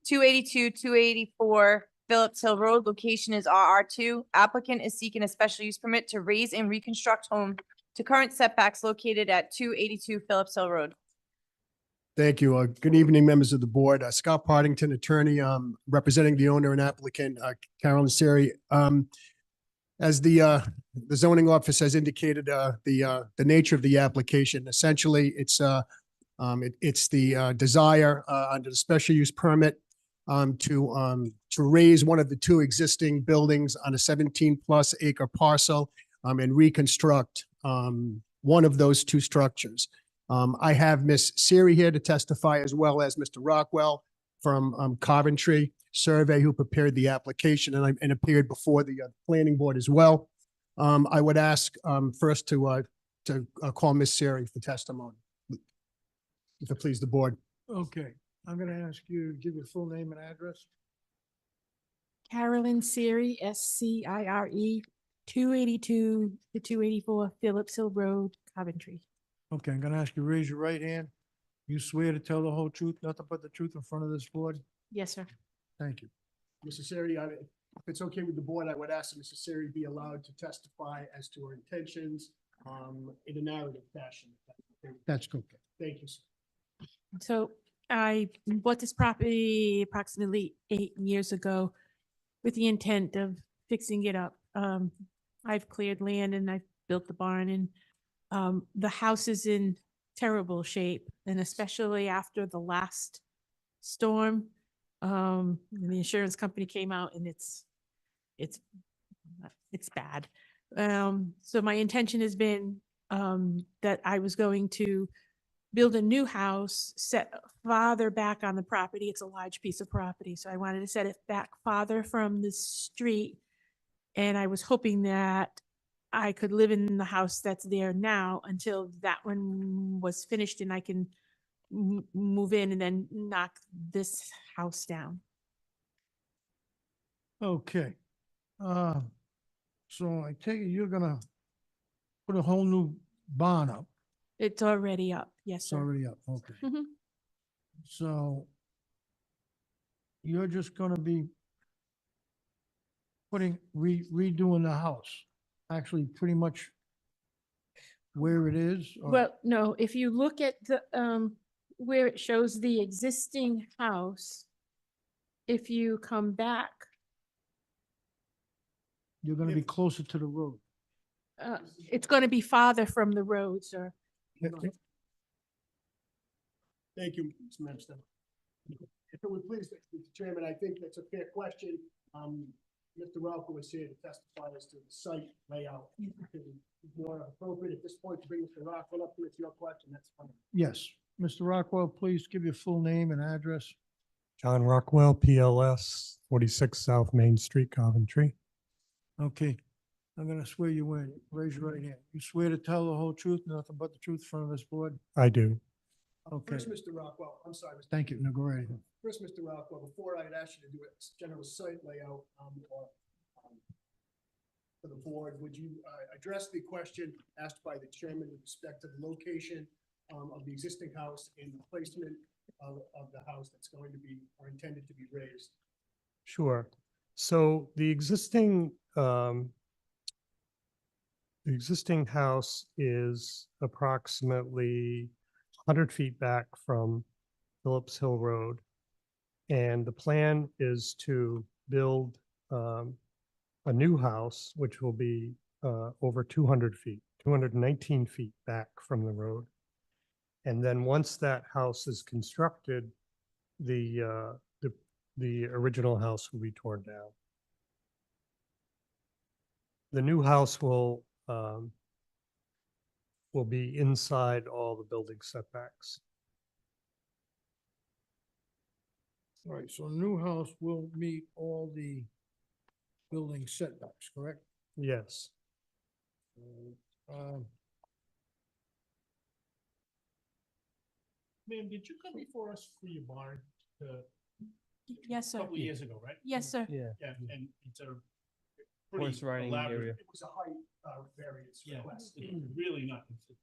282, 284 Phillips Hill Road. Location is RR2. Applicant is seeking a special use permit to raise and reconstruct home to current setbacks located at 282 Phillips Hill Road. Thank you. Good evening, members of the board. Scott Partington, attorney, representing the owner and applicant, Carolyn Seri. As the zoning office has indicated, the nature of the application, essentially, it's the desire under the special use permit to raise one of the two existing buildings on a 17+ acre parcel and reconstruct one of those two structures. I have Ms. Siri here to testify, as well as Mr. Rockwell from Coventry Survey, who prepared the application and appeared before the planning board as well. I would ask first to call Ms. Siri for testimony, if it please the board. Okay, I'm gonna ask you to give your full name and address. Carolyn Siri, SCIRE, 282 to 284 Phillips Hill Road, Coventry. Okay, I'm gonna ask you to raise your right hand. You swear to tell the whole truth, nothing but the truth in front of this board? Yes, sir. Thank you. Mrs. Siri, if it's okay with the board, I would ask that Mrs. Siri be allowed to testify as to her intentions in a narrative fashion. That's okay. Thank you, sir. So I bought this property approximately 8 years ago with the intent of fixing it up. I've cleared land and I've built the barn, and the house is in terrible shape, and especially after the last storm. The insurance company came out and it's bad. So my intention has been that I was going to build a new house set farther back on the property. It's a large piece of property, so I wanted to set it back farther from the street. And I was hoping that I could live in the house that's there now until that one was finished and I can move in and then knock this house down. Okay. So I take it you're gonna put a whole new barn up. It's already up. Yes, It's sir. already up, okay. Mhm. So you're just gonna be redoing the house, actually pretty much where it is? or- Well, no, if you look at the, where it shows the existing house, if you come back, You're gonna be closer to the road. it's going to be farther from the road, sir. Thank you, Ms. Memster. If it would please, Mr. Chairman, I think that's a fair question. Mr. Rocco was here to testify as to the site layout. If it is more appropriate at this point to bring Mr. Rockwell up to answer your question, that's fine. Yes. Mr. Rockwell, please give your full name and address. John Rockwell, PLS, 46 South Main Street, Coventry. Okay. I'm gonna swear you in. Raise your right hand. You swear to tell the whole truth, nothing but the truth in front of this board? I do. Okay. First, Mr. Rockwell, I'm sorry, Mr. Thank you. No, go right ahead. First, Mr. Rockwell, before I'd ask you to do a general site layout for the board, would you address the question asked by the chairman with respect to the location of the existing house and the placement of the house that's going to be or intended to be raised? Sure. So the existing house is approximately 100 feet back from Phillips Hill Road. And the plan is to build a new house, which will be over 200 feet, 219 feet back from the road. And then once that house is constructed, the original house will be torn down. The new house will be inside all the building setbacks. All right, so new house will meet all the building setbacks, correct? Yes. Um, Ma'am, did you come before us for your barn Yes, sir. couple of years ago, right? Yes, sir. Yeah. Yeah, and it's a Horse pretty riding elaborate. area. It was a height variance Yeah, request. it's really not consistent.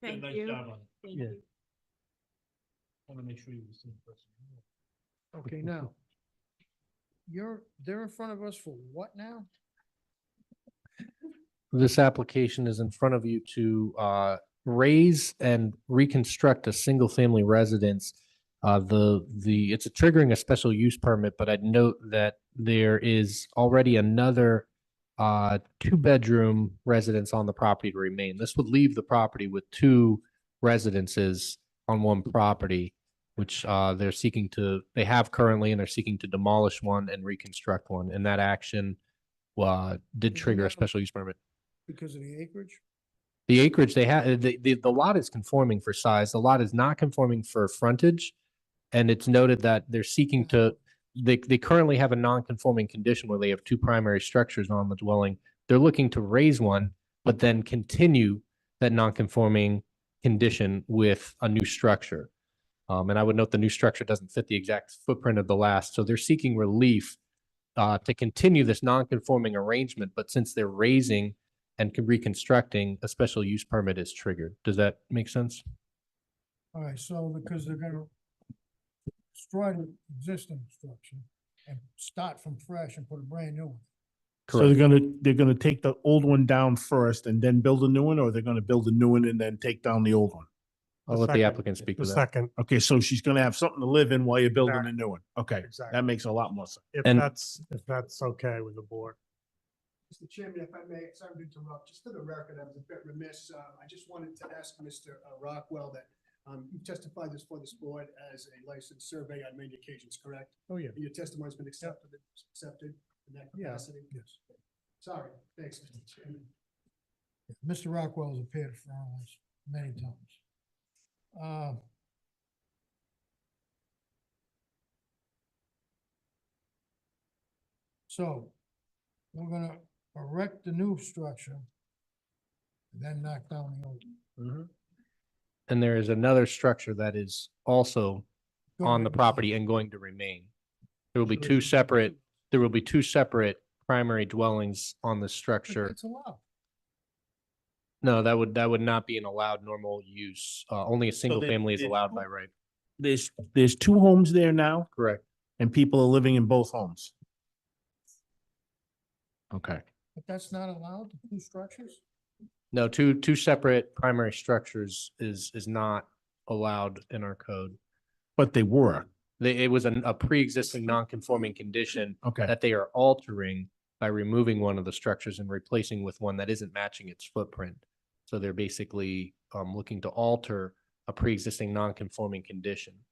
Did a Thank nice you. job on it. Thank Yeah. you. Want to make sure you're the same person. Okay, now, they're in front of us for what now? This application is in front of you to raise and reconstruct a single-family residence. It's triggering a special use permit, but I'd note that there is already another two-bedroom residence on the property to remain. This would leave the property with two residences on one property, which they have currently, and they're seeking to demolish one and reconstruct one. And that action did trigger a special use permit. Because of the acreage? The acreage they have, the lot is conforming for size. The lot is not conforming for frontage. And it's noted that they're seeking to, they currently have a non-conforming condition where they have two primary structures on the dwelling. They're looking to raise one, but then continue that non-conforming condition with a new structure. And I would note the new structure doesn't fit the exact footprint of the last. So they're seeking relief to continue this non-conforming arrangement, but since they're raising and reconstructing, a special use permit is triggered. Does that make sense? All right, so because they're gonna destroy the existing structure and start from fresh and put a brand new one. So they're gonna take the old one down first and then build a new one, or they're gonna build a new one and then take down the old one? I'll let the applicant speak to The that. second, Okay, so she's gonna have something to live in while you're building a new one. Okay, Exactly. that makes a lot more sense. if And- that's okay with the board. Mr. Chairman, if I may, sorry to interrupt, just for the record, I was a bit remiss. I just wanted to ask Mr. Rockwell that you testified this for this board as a licensed surveyor on many occasions, correct? Oh, yeah. And your testimony's been accepted in that Yeah. capacity? Yes. Sorry, thanks, Mr. Chairman. Mr. Rockwell has appeared for us many times. So we're gonna erect the new structure, then knock down the old. one. And there is another structure that is also Gonna on the remain. property and going to remain. There will be two separate primary dwellings on the But structure. that's allowed. No, that would not be an allowed normal use. Only a single family is there's allowed two- by right. There's two homes there now, Correct. and people are living in both homes. Okay. But that's not allowed, the two structures? No, two separate primary structures is not allowed in our code. But they were. It was a pre-existing non-conforming condition Okay. that they are altering by removing one of the structures and replacing with one that isn't matching its footprint. So they're basically looking to alter a pre-existing non-conforming condition.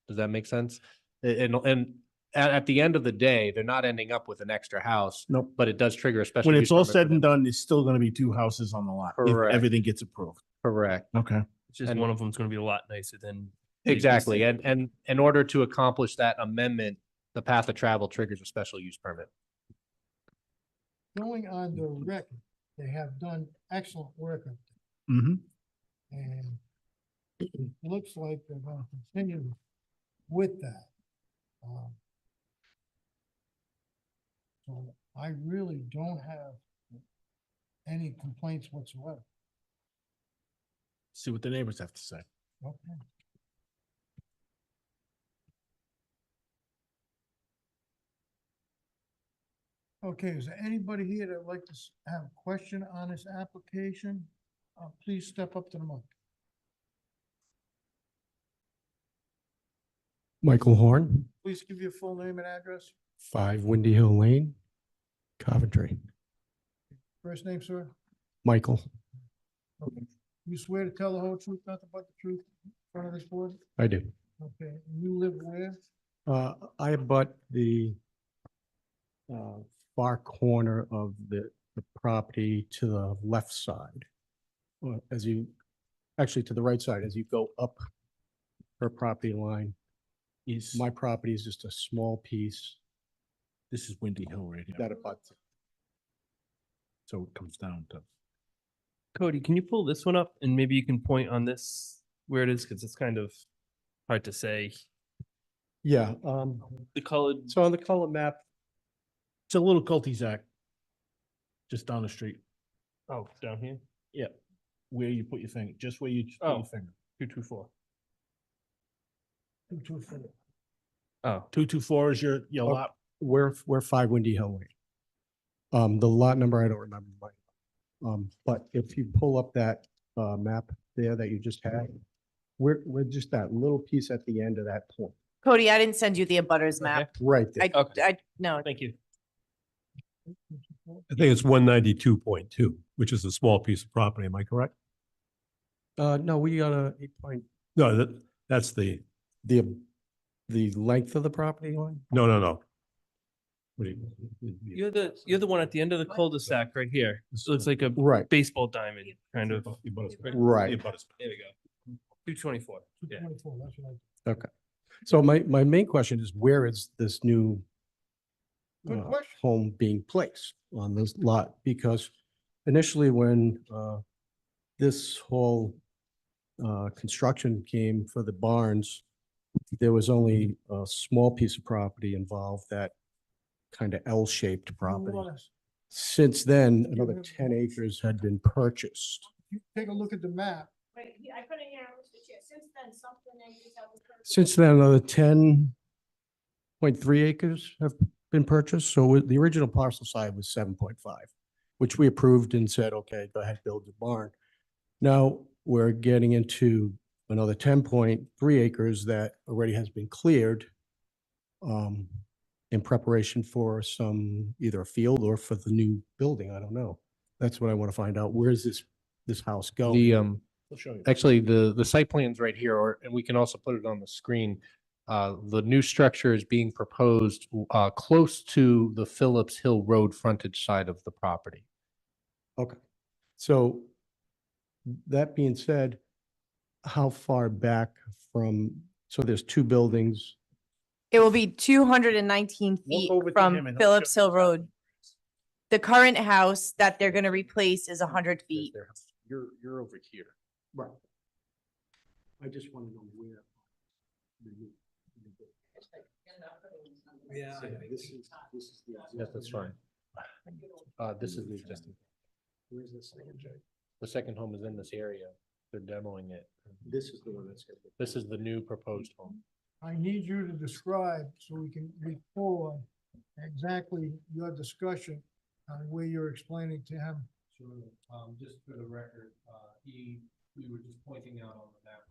Does that make sense? And at the end of the day, they're not ending up with an extra house. Nope. But it does trigger a special. When use it's all permit for said and them. done, there's still gonna be two houses on the lot. if Correct. Everything gets approved. Correct. Okay. It's just And- one of them's gonna be a lot nicer than. the Exactly. existing. And in order to accomplish that amendment, the path of travel triggers a special use permit. Going on the record, they have done excellent work up Mm-hmm. there. And it looks like they're gonna continue with that. So I really don't have any complaints whatsoever. See what the neighbors have to say. Okay. Okay, is there anybody here that'd like to have a question on this application? Please step up to the mic. Michael Horn, Please give your full name and address. 5 Windy Hill Lane, Coventry. First name, sir. Michael, Okay. You swear to tell the whole truth, nothing but the truth in front of this board? I do. Okay, and you live where? I abut the far corner of the property to the left side. As you, actually to the right side, as you go up her property line. My property is just a small piece This is Windy Hill right here. that abuts. So it comes down to. Cody, can you pull this one up and maybe you can point on this where it is? Cause it's kind of hard to say. Yeah, The colored, so on the color map, It's a little cul-de-sac. Just down the street. oh, down here, Yeah. Where you put your finger, just where you put Oh. your finger. 224. 224. Oh, 224 is your Oh. lot. we're 5 Windy Hill Way. The lot number, I don't remember. But if you pull up that, map there that you just had, we're just that little piece at the end of that point, Cody, I didn't send you the abutters map. right there. No, thank you. I think it's 192.2, which is a small piece of property. Am I correct? No, we got a 8 point. No, that's the length of the property line? No. What do You're the one at the end of the cul-de-sac right here. So it's like a Right. baseball diamond, kind of. Right. There we go. 224. Yeah. 224, that's what I. Okay. So my main question is, where is this new Good question. home being placed on this lot? Because initially when this whole construction came for the barns, there was only a small piece of property involved, that kind of L-shaped property. Since then, another 10 acres had been purchased. You take a look at the map. Wait, I couldn't hear, Mr. Chair. Since then, something acres have been purchased. Since then, another 10.3 acres have been purchased. So the original parcel size was 7.5, which we approved and said, okay, go ahead, build the barn. Now we're getting into another 10.3 acres that already has been cleared in preparation for some, either a field or for the new building. I don't know. That's what I want to find out. Where's this house going? We'll show you. Actually, the site plan's right here, and we can also put it on the screen. The new structure is being proposed close to the Phillips Hill Road frontage side of the property. Okay. So that being said, how far back from, so there's two buildings. It will be 219 feet over to him from and he'll Phillips show you Hill Road. The current house that they're gonna replace is 100 feet. You're over here. Right. I just want to know where. Yeah. This is the. Yes, that's fine. This is the existing. Where's the second, Jay? The second home is in this area. They're demoing it. This is the one that's gonna be. This is the new proposed home. I need you to describe so we can record exactly your discussion on where you're explaining to him. Sure. Just for the record, we were just pointing out on the map.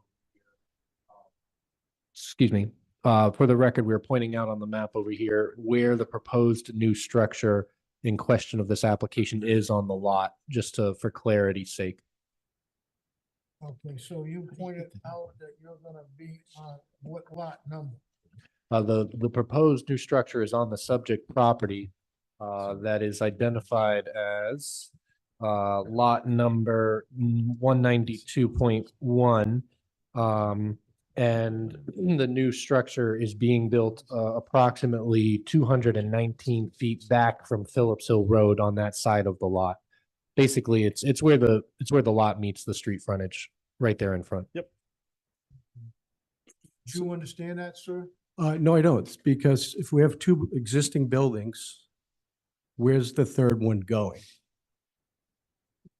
Excuse me. For the record, we were pointing out on the map over here where the proposed new structure in question of this application is on the lot, just for clarity's sake. Okay, so you pointed out that you're gonna be on what lot number? The proposed new structure is on the subject property that is identified as lot number 192.1. And the new structure is being built approximately 219 feet back from Phillips Hill Road on that side of the lot. Basically, it's where the lot meets the street frontage, right there in front. Yep. Do you understand that, sir? No, I don't. It's because if we have two existing buildings, where's the third one going?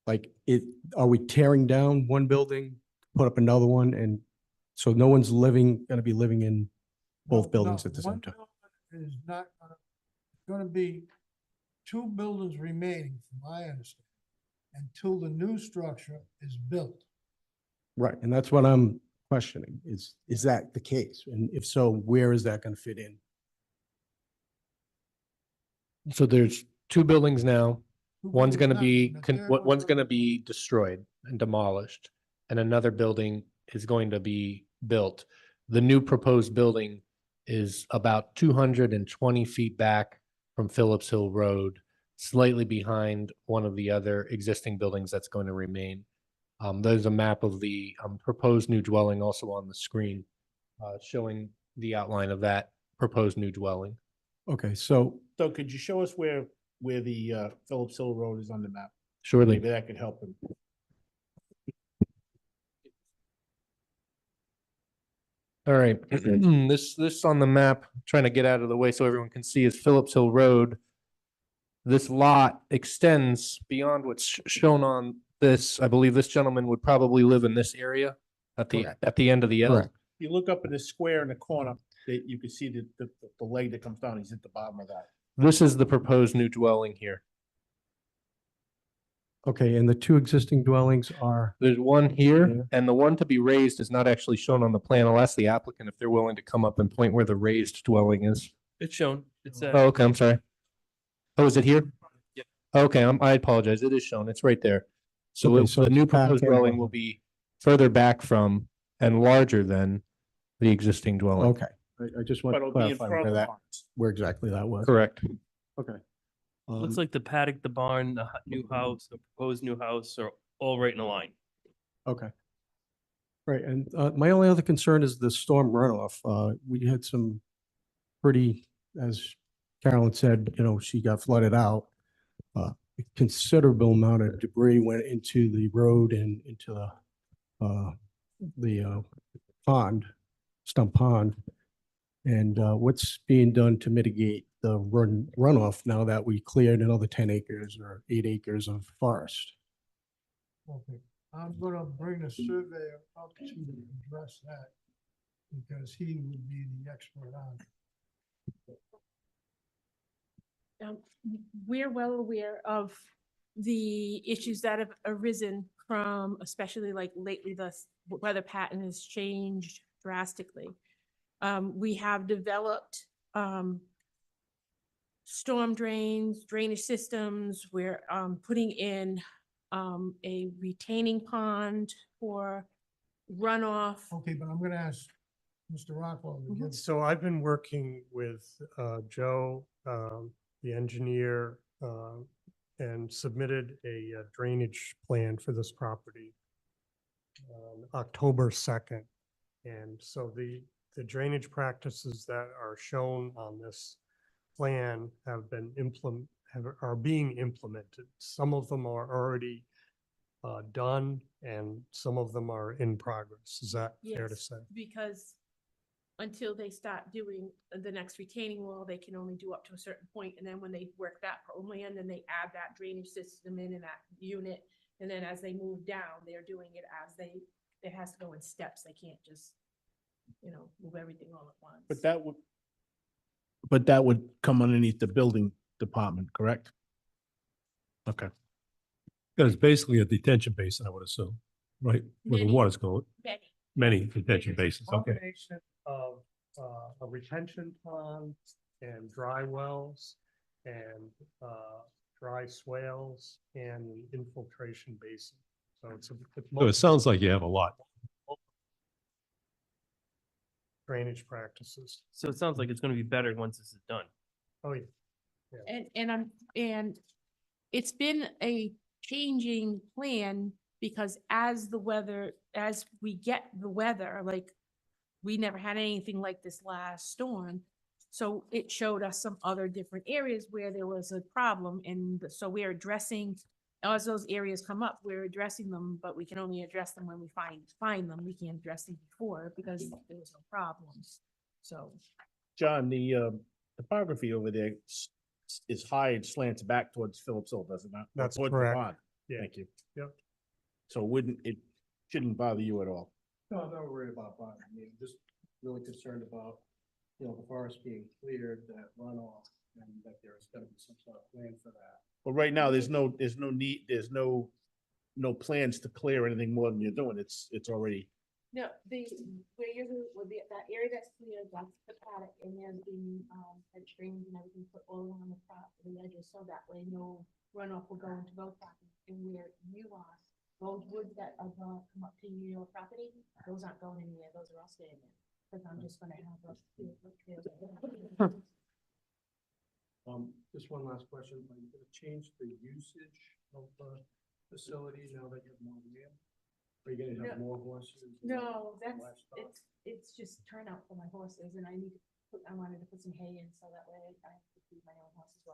Like are we tearing down one building, put up another one, and so no one's gonna be living in both buildings No, at the one same time? building Is not gonna be two buildings remaining, from my understanding, until the new structure is built. Right, and that's what I'm questioning. Is that the case? And if so, where is that gonna fit in? So there's two buildings now. Two One's buildings gonna now, be, and the third one's one's gonna be destroyed and demolished, and another building is going to be built. The new proposed building is about 220 feet back from Phillips Hill Road, slightly behind one of the other existing buildings that's going to remain. There's a map of the proposed new dwelling also on the screen, showing the outline of that proposed new dwelling. Okay, so So could you show us where the Phillips Hill Road is on the map? Surely. Maybe that could help him. All right, this on the map, trying to get out of the way so everyone can see, is Phillips Hill Road. This lot extends beyond what's shown on this. I believe this gentleman would probably live in this area at the end of the L. If you look up in the square in the corner, you can see the leg that comes down. He's at the bottom of that. This is the proposed new dwelling here. Okay, and the two existing dwellings are? There's one here, and the one to be raised is not actually shown on the plan. I'll ask the applicant if they're willing to come up and point where the raised dwelling is. It's shown. It's Oh, okay, I'm sorry. Oh, is it here? Yeah. Okay, I apologize. It is shown. It's right there. So Okay, so the new it's back proposed and dwelling front. will be further back from and larger than the existing dwelling. Okay, I just want But to it'll be in clarify front where of the that, barns. where exactly that was. Correct. Okay. Looks like the paddock, the barn, the new house, the proposed new house are all right in a line. Okay. Right, and my only other concern is the storm runoff. We had some pretty, as Carolyn said, you know, she got flooded out. A considerable amount of debris went into the road and into the pond, Stump Pond. And what's being done to mitigate the runoff now that we cleared another 10 acres or 8 acres of forest? Okay, I'm gonna bring a surveyor up to address that because he would be the expert on it. We're well aware of the issues that have arisen from, especially like lately, the weather pattern has changed drastically. We have developed storm drains, drainage systems. We're putting in a retaining pond for runoff. Okay, but I'm gonna ask Mr. Rockwell to give. So I've been working with Joe, the engineer, and submitted a drainage plan for this property on October 2nd. And so the drainage practices that are shown on this plan have been are being implemented. Some of them are already done and some of them are in progress. Is that fair to Yes, say? because until they start doing the next retaining wall, they can only do up to a certain point, and then when they work that land, then they add that drainage system in that unit, and then as they move down, they're doing it as it has to go in steps. They can't just, move everything all at once. But that would come underneath the building department, correct? Okay. Because it's basically a detention basin, I would assume, right? Where the Many. water's going. Many. Many detention basins, okay. Combination of a retention pond and dry wells and dry swales and infiltration basin. So it's So it sounds like you have a lot. drainage practices. So it sounds like it's gonna be better once this is done. Oh, yeah. And it's been a changing plan because as we get the weather, like we never had anything like this last storm. So it showed us some other different areas where there was a problem. And so we're addressing, as those areas come up, we're addressing them, but we can only address them when we find them. We can't address them before because there was no problems. So. John, the topography over there is high and slants back towards Phillips Hill, does it not? That's Towards the correct. pond. Yeah. Thank you. Yep. So it shouldn't bother you at all. No, I'm not worried about bottom. I mean, just really concerned about, the forest being cleared, that runoff, and that there's gonna be some sort of plan for that. But right now, there's no need, there's no plans to clear anything more than you're doing. It's already, No, where you're, that area that's clear, that's the paddock, and there's the, hedge streams and everything put all along the edges, so that way no runoff will go into those properties. And where you are, those woods that are gonna come up to your property, those aren't going anywhere, those are all staying there. Cause I'm just gonna have those. Just one last question. Are you gonna change the usage of the facility now that you have more land? Are you gonna have more horses? No, livestock? it's just turnout for my horses, and I wanted to put some hay in, so that way I could feed my own horses.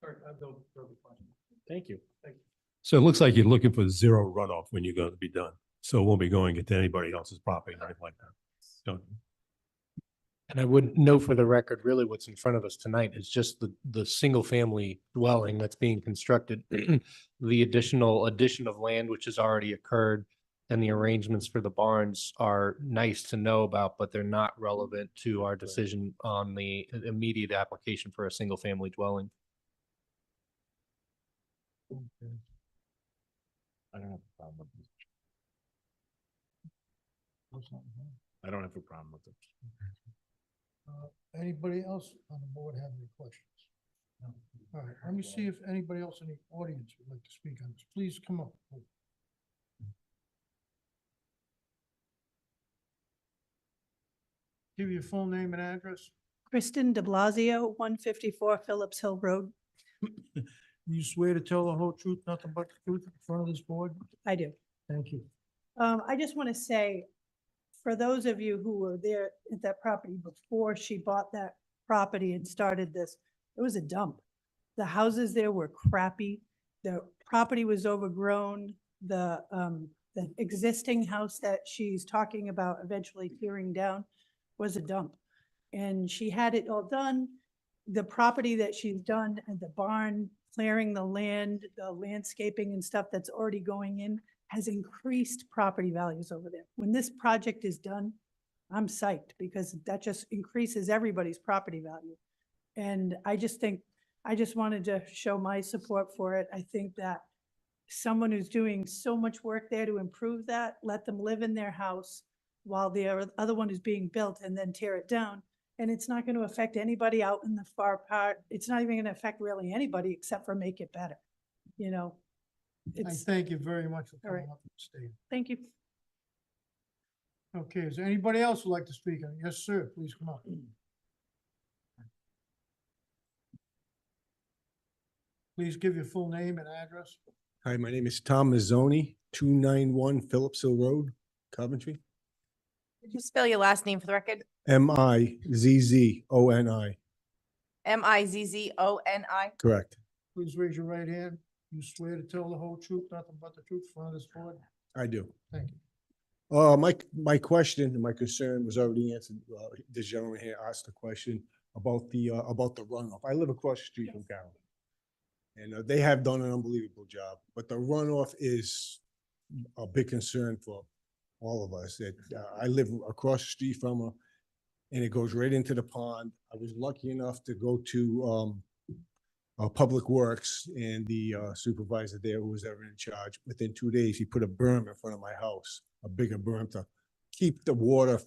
All right, I have no further questions. thank you. Thank you. So it looks like you're looking for zero runoff when you're going to be done. So it won't be going into anybody else's property or anything like that. So And I would note for the record, really what's in front of us tonight is just the single family dwelling that's being constructed. The addition of land which has already occurred and the arrangements for the barns are nice to know about, but they're not relevant to our decision on the immediate application for a single family dwelling. I don't have a problem with this. I don't have a problem with it. Anybody else on the board have any questions? No. All right, let me see if anybody else in the audience would like to speak on this. Please come up. Give your full name and address. Kristen de Blasio, 154 Phillips Hill Road. You swear to tell the whole truth, nothing but the truth in front of this board? I do. Thank you. I just want to say, for those of you who were there at that property before she bought that property and started this, it was a dump. The houses there were crappy. The property was overgrown. The existing house that she's talking about eventually tearing down was a dump. And she had it all done. The property that she's done and the barn, clearing the land, the landscaping and stuff that's already going in has increased property values over there. When this project is done, I'm psyched because that just increases everybody's property value. And I just wanted to show my support for it. I think that someone who's doing so much work there to improve that, let them live in their house while the other one is being built and then tear it down. And it's not going to affect anybody out in the far part. It's not even going to affect really anybody except for make it better. You know, I thank you very much for All right. coming up and staying. Thank you. Okay, is there anybody else who'd like to speak on it? Yes, sir, please come up. Please give your full name and address. Hi, my name is Tom Mazzoni, 291 Phillips Hill Road, Coventry. Could you spell your last name for the record? Mizzoni. Mizzoni? Correct. Please raise your right hand. You swear to tell the whole truth, nothing but the truth in front of this board? I do. Thank you. My question and my concern was already answered. This gentleman here asked a question about the runoff. I live across the street from Carroll. And they have done an unbelievable job, but the runoff is a big concern for all of us. I live across the street from her and it goes right into the pond. I was lucky enough to go to Public Works, and the supervisor there who was ever in charge, within 2 days, he put a berm in front of my house, a bigger berm to keep the water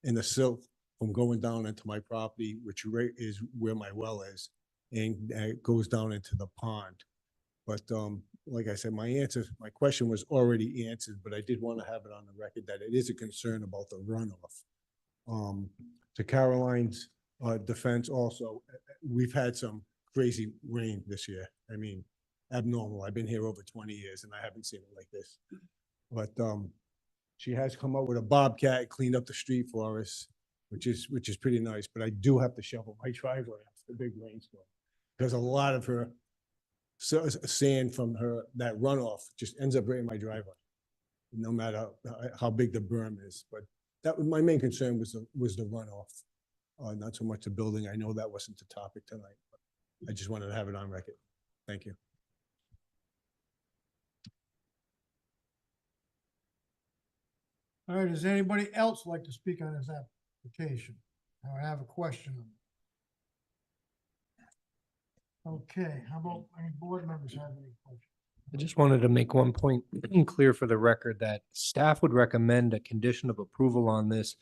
in the silt from going down into my property, which is where my well is, and it goes down into the pond. But like I said, my question was already answered, but I did want to have it on the record that it is a concern about the runoff. To Caroline's defense also, we've had some crazy rain this year. I mean, abnormal. I've been here over 20 years and I haven't seen it like this. But she has come up with a bobcat, cleaned up the street for us, which is pretty nice. But I do have to shovel my driveway after the big rainstorm because a lot of her sand from that runoff just ends up right in my driveway, no matter how big the berm is. But that was my main concern was the runoff, not so much the building. I know that wasn't the topic tonight. I just wanted to have it on record. Thank you. All right, does anybody else like to speak on this application? Or have a question on it? Okay, how about any board members have any questions? I just wanted to make one point clear for the record that staff would recommend a condition of approval on this,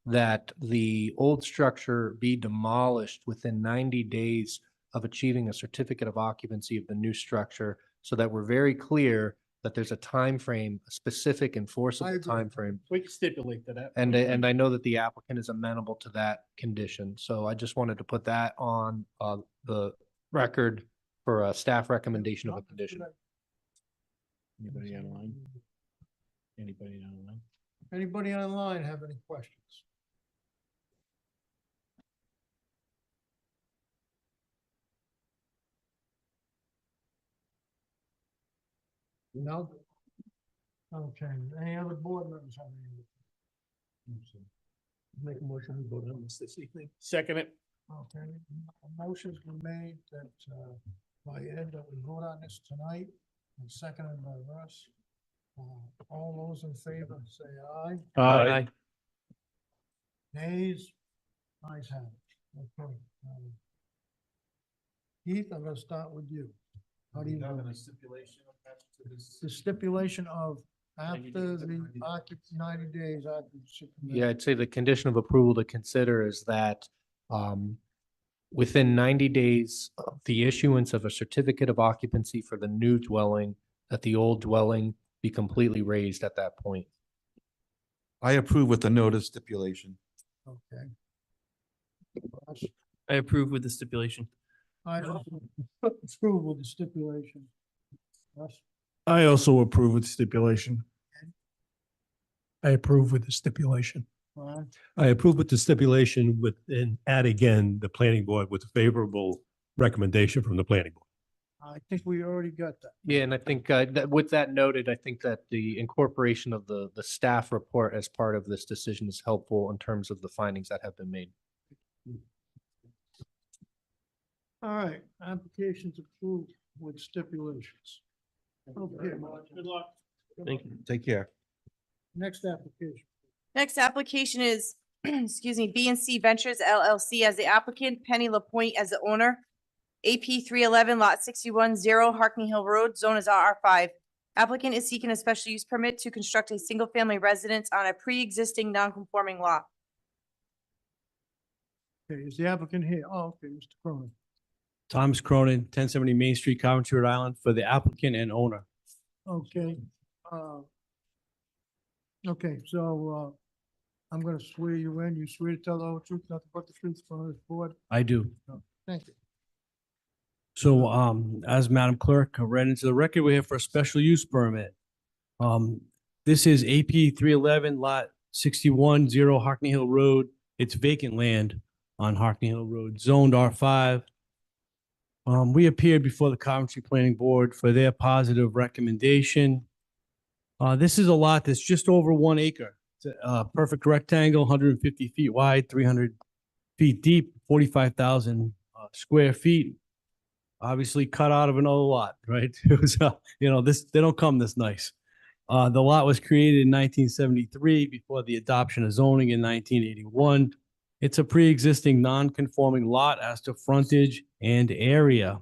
that the old structure be demolished within 90 days of achieving a certificate of occupancy of the new structure, so that we're very clear that there's a time frame, a specific enforceable time frame. We can stipulate that. And I know that the applicant is amenable to that condition. So I just wanted to put that on the record for a staff recommendation of a condition. Anybody online? Anybody online? Anybody online have any questions? No? Okay, any other board members have any? Make a motion to vote on this evening. Second it. Okay, a motion's been made that, by Ed, that we vote on this tonight, and seconded by Russ. All those in favor, say aye. Aye. Nays? Ayes have it. Okay. Keith, I'm gonna start with you. How do you? vote? The stipulation of after the 90 days occupancy. Yeah, I'd say the condition of approval to consider is that within 90 days of the issuance of a certificate of occupancy for the new dwelling, that the old dwelling be completely raised at that point. I approve with the notice stipulation. Okay. I approve with the stipulation. I approve with the stipulation. Russ? I also approve with stipulation. I approve with the stipulation. Ron? I approve with the stipulation with, and add again, the planning board with favorable recommendation from the planning board. I think we already got that. Yeah, and I think that with that noted, I think that the incorporation of the staff report as part of this decision is helpful in terms of the findings that have been made. All right, applications approved with stipulations. Okay, good luck. Thank you. Take care. Next application. Next application is, excuse me, B and C Ventures LLC as the applicant, Penny Lapointe as the owner. AP 311 lot 61-0 Harkney Hill Road, zone is RR5. Applicant is seeking a special use permit to construct a single-family residence on a pre-existing non-conforming lot. Okay, is the applicant here? Oh, okay, Mr. Cronin. Thomas Cronin, 1070 Main Street, Coventry, Rhode Island, for the applicant and owner. Okay. Okay, so, I'm gonna swear you in. You swear to tell the whole truth, nothing but the truth from this board? I do. Thank you. So, as Madam Clerk read into the record, we're here for a special use permit. This is AP 311 lot 61-0 Harkney Hill Road. It's vacant land on Harkney Hill Road, zoned R5. We appeared before the Coventry Planning Board for their positive recommendation. This is a lot that's just over 1 acre. It's a perfect rectangle, 150 feet wide, 300 feet deep, 45,000 square feet. Obviously cut out of another lot, right? It was, they don't come this nice. The lot was created in 1973 before the adoption of zoning in 1981. It's a pre-existing non-conforming lot as to frontage and area.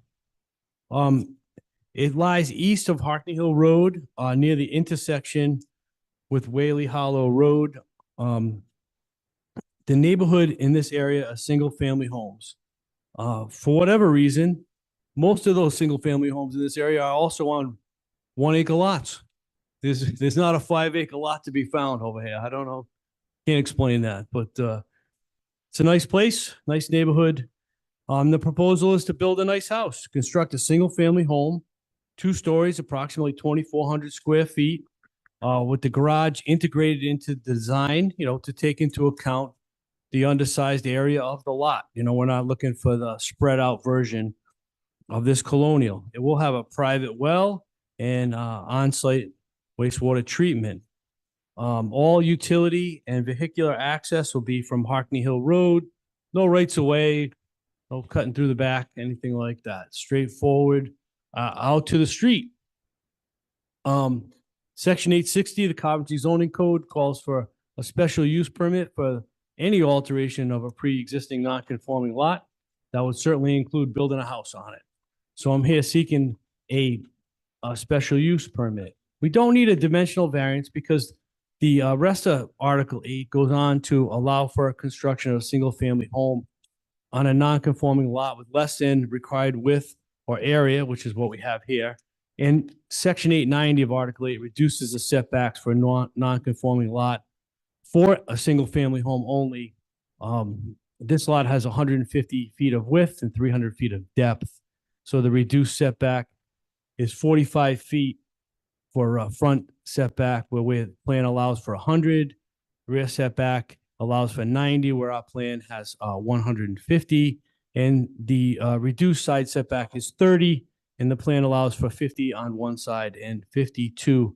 It lies east of Harkney Hill Road, near the intersection with Whaley Hollow Road. The neighborhood in this area are single-family homes. For whatever reason, most of those single-family homes in this area are also on 1 acre lots. There's not a 5 acre lot to be found over here. I don't know. Can't explain that, but it's a nice place, nice neighborhood. The proposal is to build a nice house, construct a single-family home, 2 stories, approximately 2,400 square feet, with the garage integrated into the design, to take into account the undersized area of the lot. We're not looking for the spread out version of this colonial. It will have a private well and on-site wastewater treatment. All utility and vehicular access will be from Harkney Hill Road. No rights of way, no cutting through the back, anything like that. Straightforward out to the street. Section 860 of the Coventry zoning code calls for a special use permit for any alteration of a pre-existing non-conforming lot. That would certainly include building a house on it. So I'm here seeking a special use permit. We don't need a dimensional variance because the rest of Article 8 goes on to allow for a construction of a single-family home on a non-conforming lot with less than required width or area, which is what we have here. And Section 890 of Article 8 reduces the setbacks for a non-conforming lot for a single-family home only. This lot has 150 feet of width and 300 feet of depth. So the reduced setback is 45 feet for a front setback, where the plan allows for 100. Rear setback allows for 90, where our plan has 150. And the reduced side setback is 30, and the plan allows for 50 on one side and 52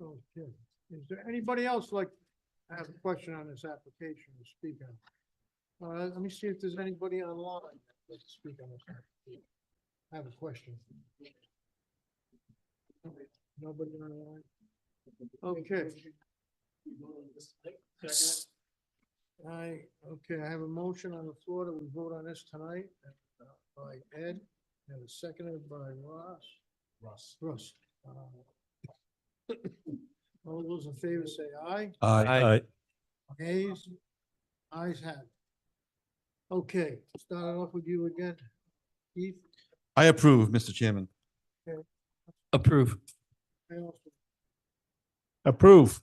Okay. Is there anybody else like to have a question on this application to speak on? Let me see if there's anybody online that like to speak on this application. I have a question. Nobody online? Okay. I have a motion on the floor that we vote on this tonight by Ed and seconded by Russ. All those in favor say aye. Aye. Ayes? Ayes have it. Okay, starting off with you again, Keith. I approve, Mr. Chairman. Approve. Approve.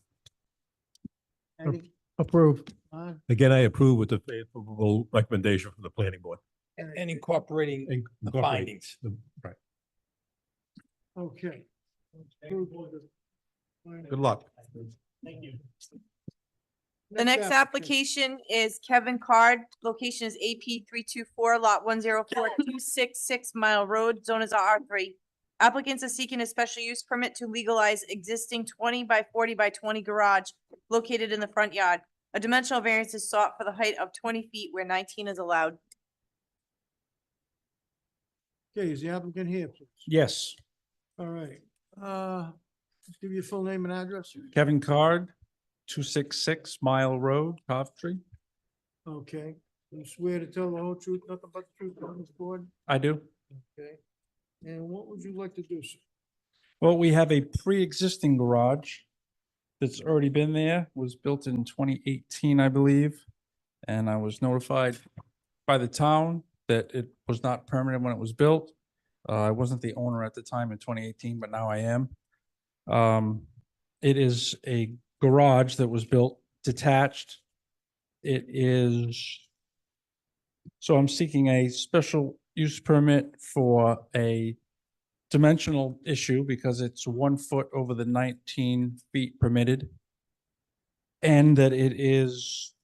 Eddie? Approve. Lon? Again, I approve with the favorable recommendation from the planning board. And incorporating the Incorporate findings. Right. Okay. Good luck. Thank you. The next application is Kevin Card. Location is AP 324, lot 104-266 Mile Road. Zone is R3. Applicants are seeking a special use permit to legalize existing 20 by 40 by 20 garage located in the front yard. A dimensional variance is sought for the height of 20 feet where 19 is allowed. Okay, is the applicant here, please? Yes, All right, just give your full name and address. Kevin Card, 266 Mile Road, Coventry. Okay, you swear to tell the whole truth, nothing but the truth on this board? I do. Okay, and what would you like to do, sir? Well, we have a pre-existing garage that's already been there, was built in 2018, I believe. And I was notified by the town that it was not permanent when it was built. I wasn't the owner at the time in 2018, but now I am. It is a garage that was built detached. It is, so I'm seeking a special use permit for a dimensional issue because it's 1 foot over the 19 feet permitted. And that it is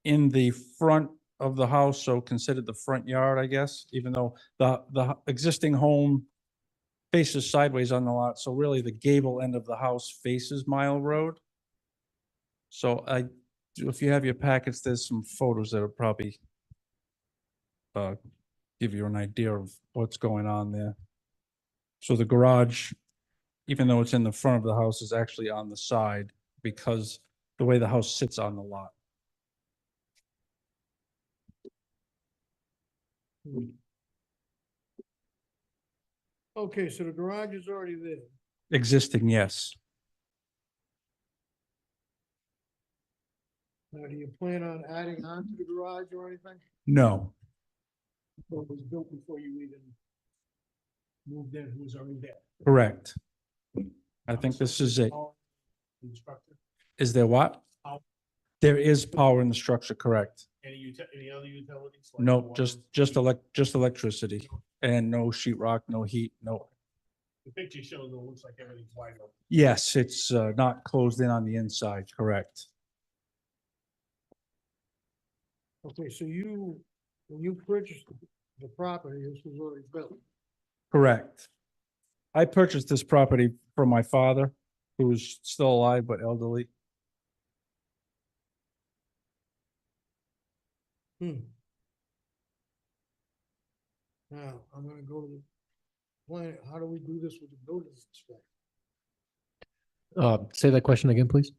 in the front of the house, so considered the front yard, I guess, even though the existing home faces sideways on the lot, so really the gable end of the house faces Mile Road. So if you have your packets, there's some photos that will probably give you an idea of what's going on there. So the garage, even though it's in the front of the house, is actually on the side because the way the house sits on the lot. Okay, so the garage is already there. Existing, yes. Now, do you plan on adding on to the garage or anything? No, Or it was built before you even moved in, who was already there? correct. I think this is it. Instructor. Is there what? Power. There is power in the structure, correct? Any other utilities? No, just electricity and no sheetrock, no heat, no. The picture shows it looks like everything's wide open. Yes, it's not closed in on the inside, correct? Okay, so when you purchased the property, this was already built. Correct. I purchased this property from my father, who's still alive but elderly. Now, I'm gonna go to the plan, how do we do this with the building inspector? Say that question again, please.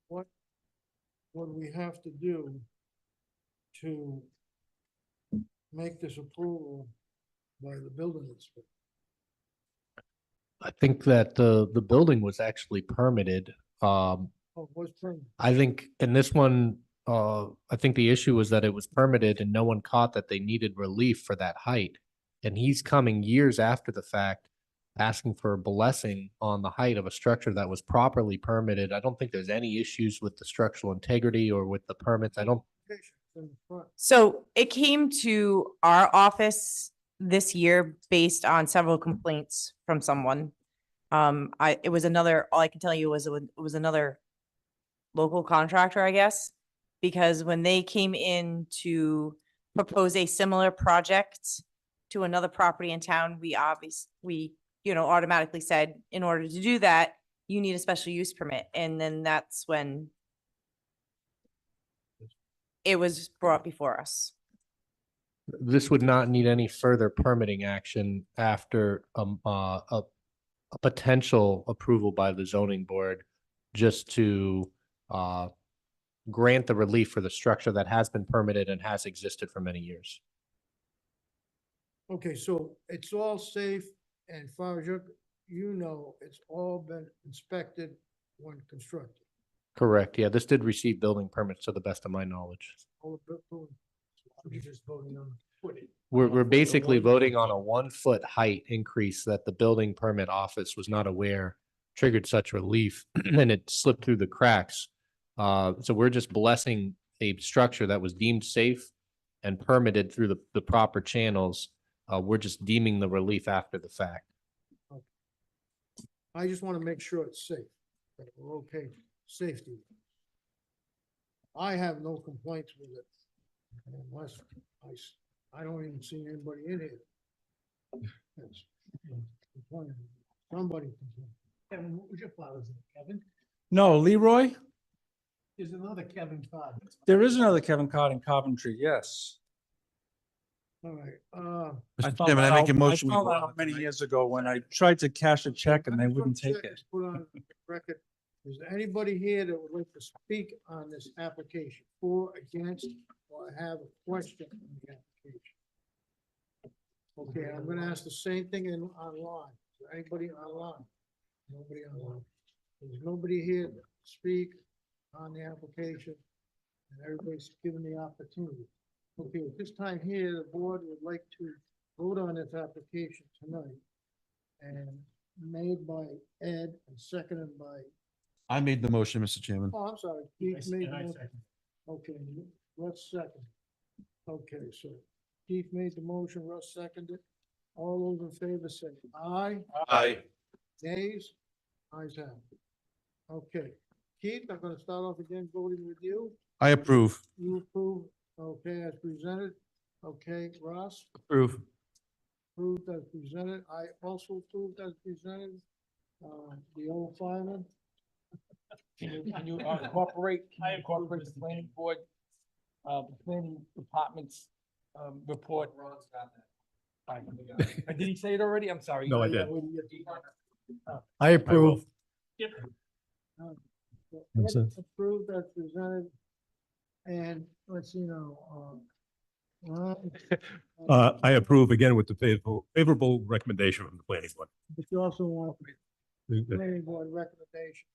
What do we have to do to make this approval by the building inspector? I think that the building was actually permitted. Oh, what's permanent? I think in this one, I think the issue was that it was permitted and no one caught that they needed relief for that height. And he's coming years after the fact, asking for a blessing on the height of a structure that was properly permitted. I don't think there's any issues with the structural integrity or with the permits. I don't. In the front. So it came to our office this year based on several complaints from someone. It was another, all I can tell you was it was another local contractor, I guess, because when they came in to propose a similar project to another property in town, we automatically said, in order to do that, you need a special use permit. And then that's when it was brought before us. This would not need any further permitting action after a potential approval by the zoning board just to grant the relief for the structure that has been permitted and has existed for many years. Okay, so it's all safe and as far as you know, it's all been inspected when constructed. Correct. Yeah, this did receive building permits to the best of my knowledge. All the building- We're just voting on the footage. We're basically voting on a 1 foot height increase that the building permit office was not aware triggered such relief and it slipped through the cracks. So we're just blessing a structure that was deemed safe and permitted through the proper channels. We're just deeming the relief after the fact. I just want to make sure it's safe, that we're okay, safety. I have no complaints with it. Unless I don't even see anybody in here. That's complaining. Somebody complained. Kevin, what was your father's name? Kevin? No, Leroy? There's another Kevin Todd. There is another Kevin Cod in Coventry, yes. All right, I Mr. found Chairman, that I make a out- motion. we found go that on out many tonight. years ago when I tried to cash a check and they I just wouldn't wanna take check it. this, Put on record, is there anybody here that would like to speak on this application, for, against, or have a question on the application? Okay, I'm gonna ask the same thing online. Is there anybody online? Nobody online. There's nobody here to speak on the application, and everybody's given the opportunity. Okay, at this time here, the board would like to vote on this application tonight. And made by Ed and seconded by, I made the motion, Mr. Chairman. oh, I'm sorry, Keith made the motion. Okay, Russ second. Okay, so Keith made the motion, Russ seconded. All those in favor say aye. Aye. Nays? Ayes have it. Okay, Keith, I'm gonna start off again voting with you. I approve. You approve, okay, as presented. Okay, Ross? Approve. Approved as presented. I also approved as presented. The old fireman. Can you incorporate the planning board, the planning department's, report? Did he say it already? I'm sorry. No, I did. I approve. That's it. Approved as presented. And let's see now, I approve again with the favorable recommendation from the planning board. but you also want planning board recommendation.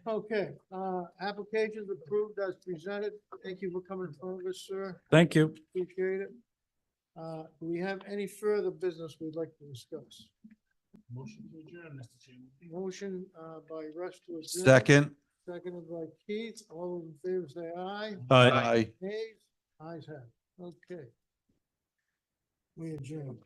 Okay, applications approved as presented. Thank you for coming in front of us, sir. Thank you. Appreciate it. Do we have any further business we'd like to discuss? Motion to adjourn, Mr. Chairman. Motion, by Russ to adjourn. Second. Seconded by Keith. All those in favor say aye. Aye. Nays? Ayes have it. Okay. We adjourn.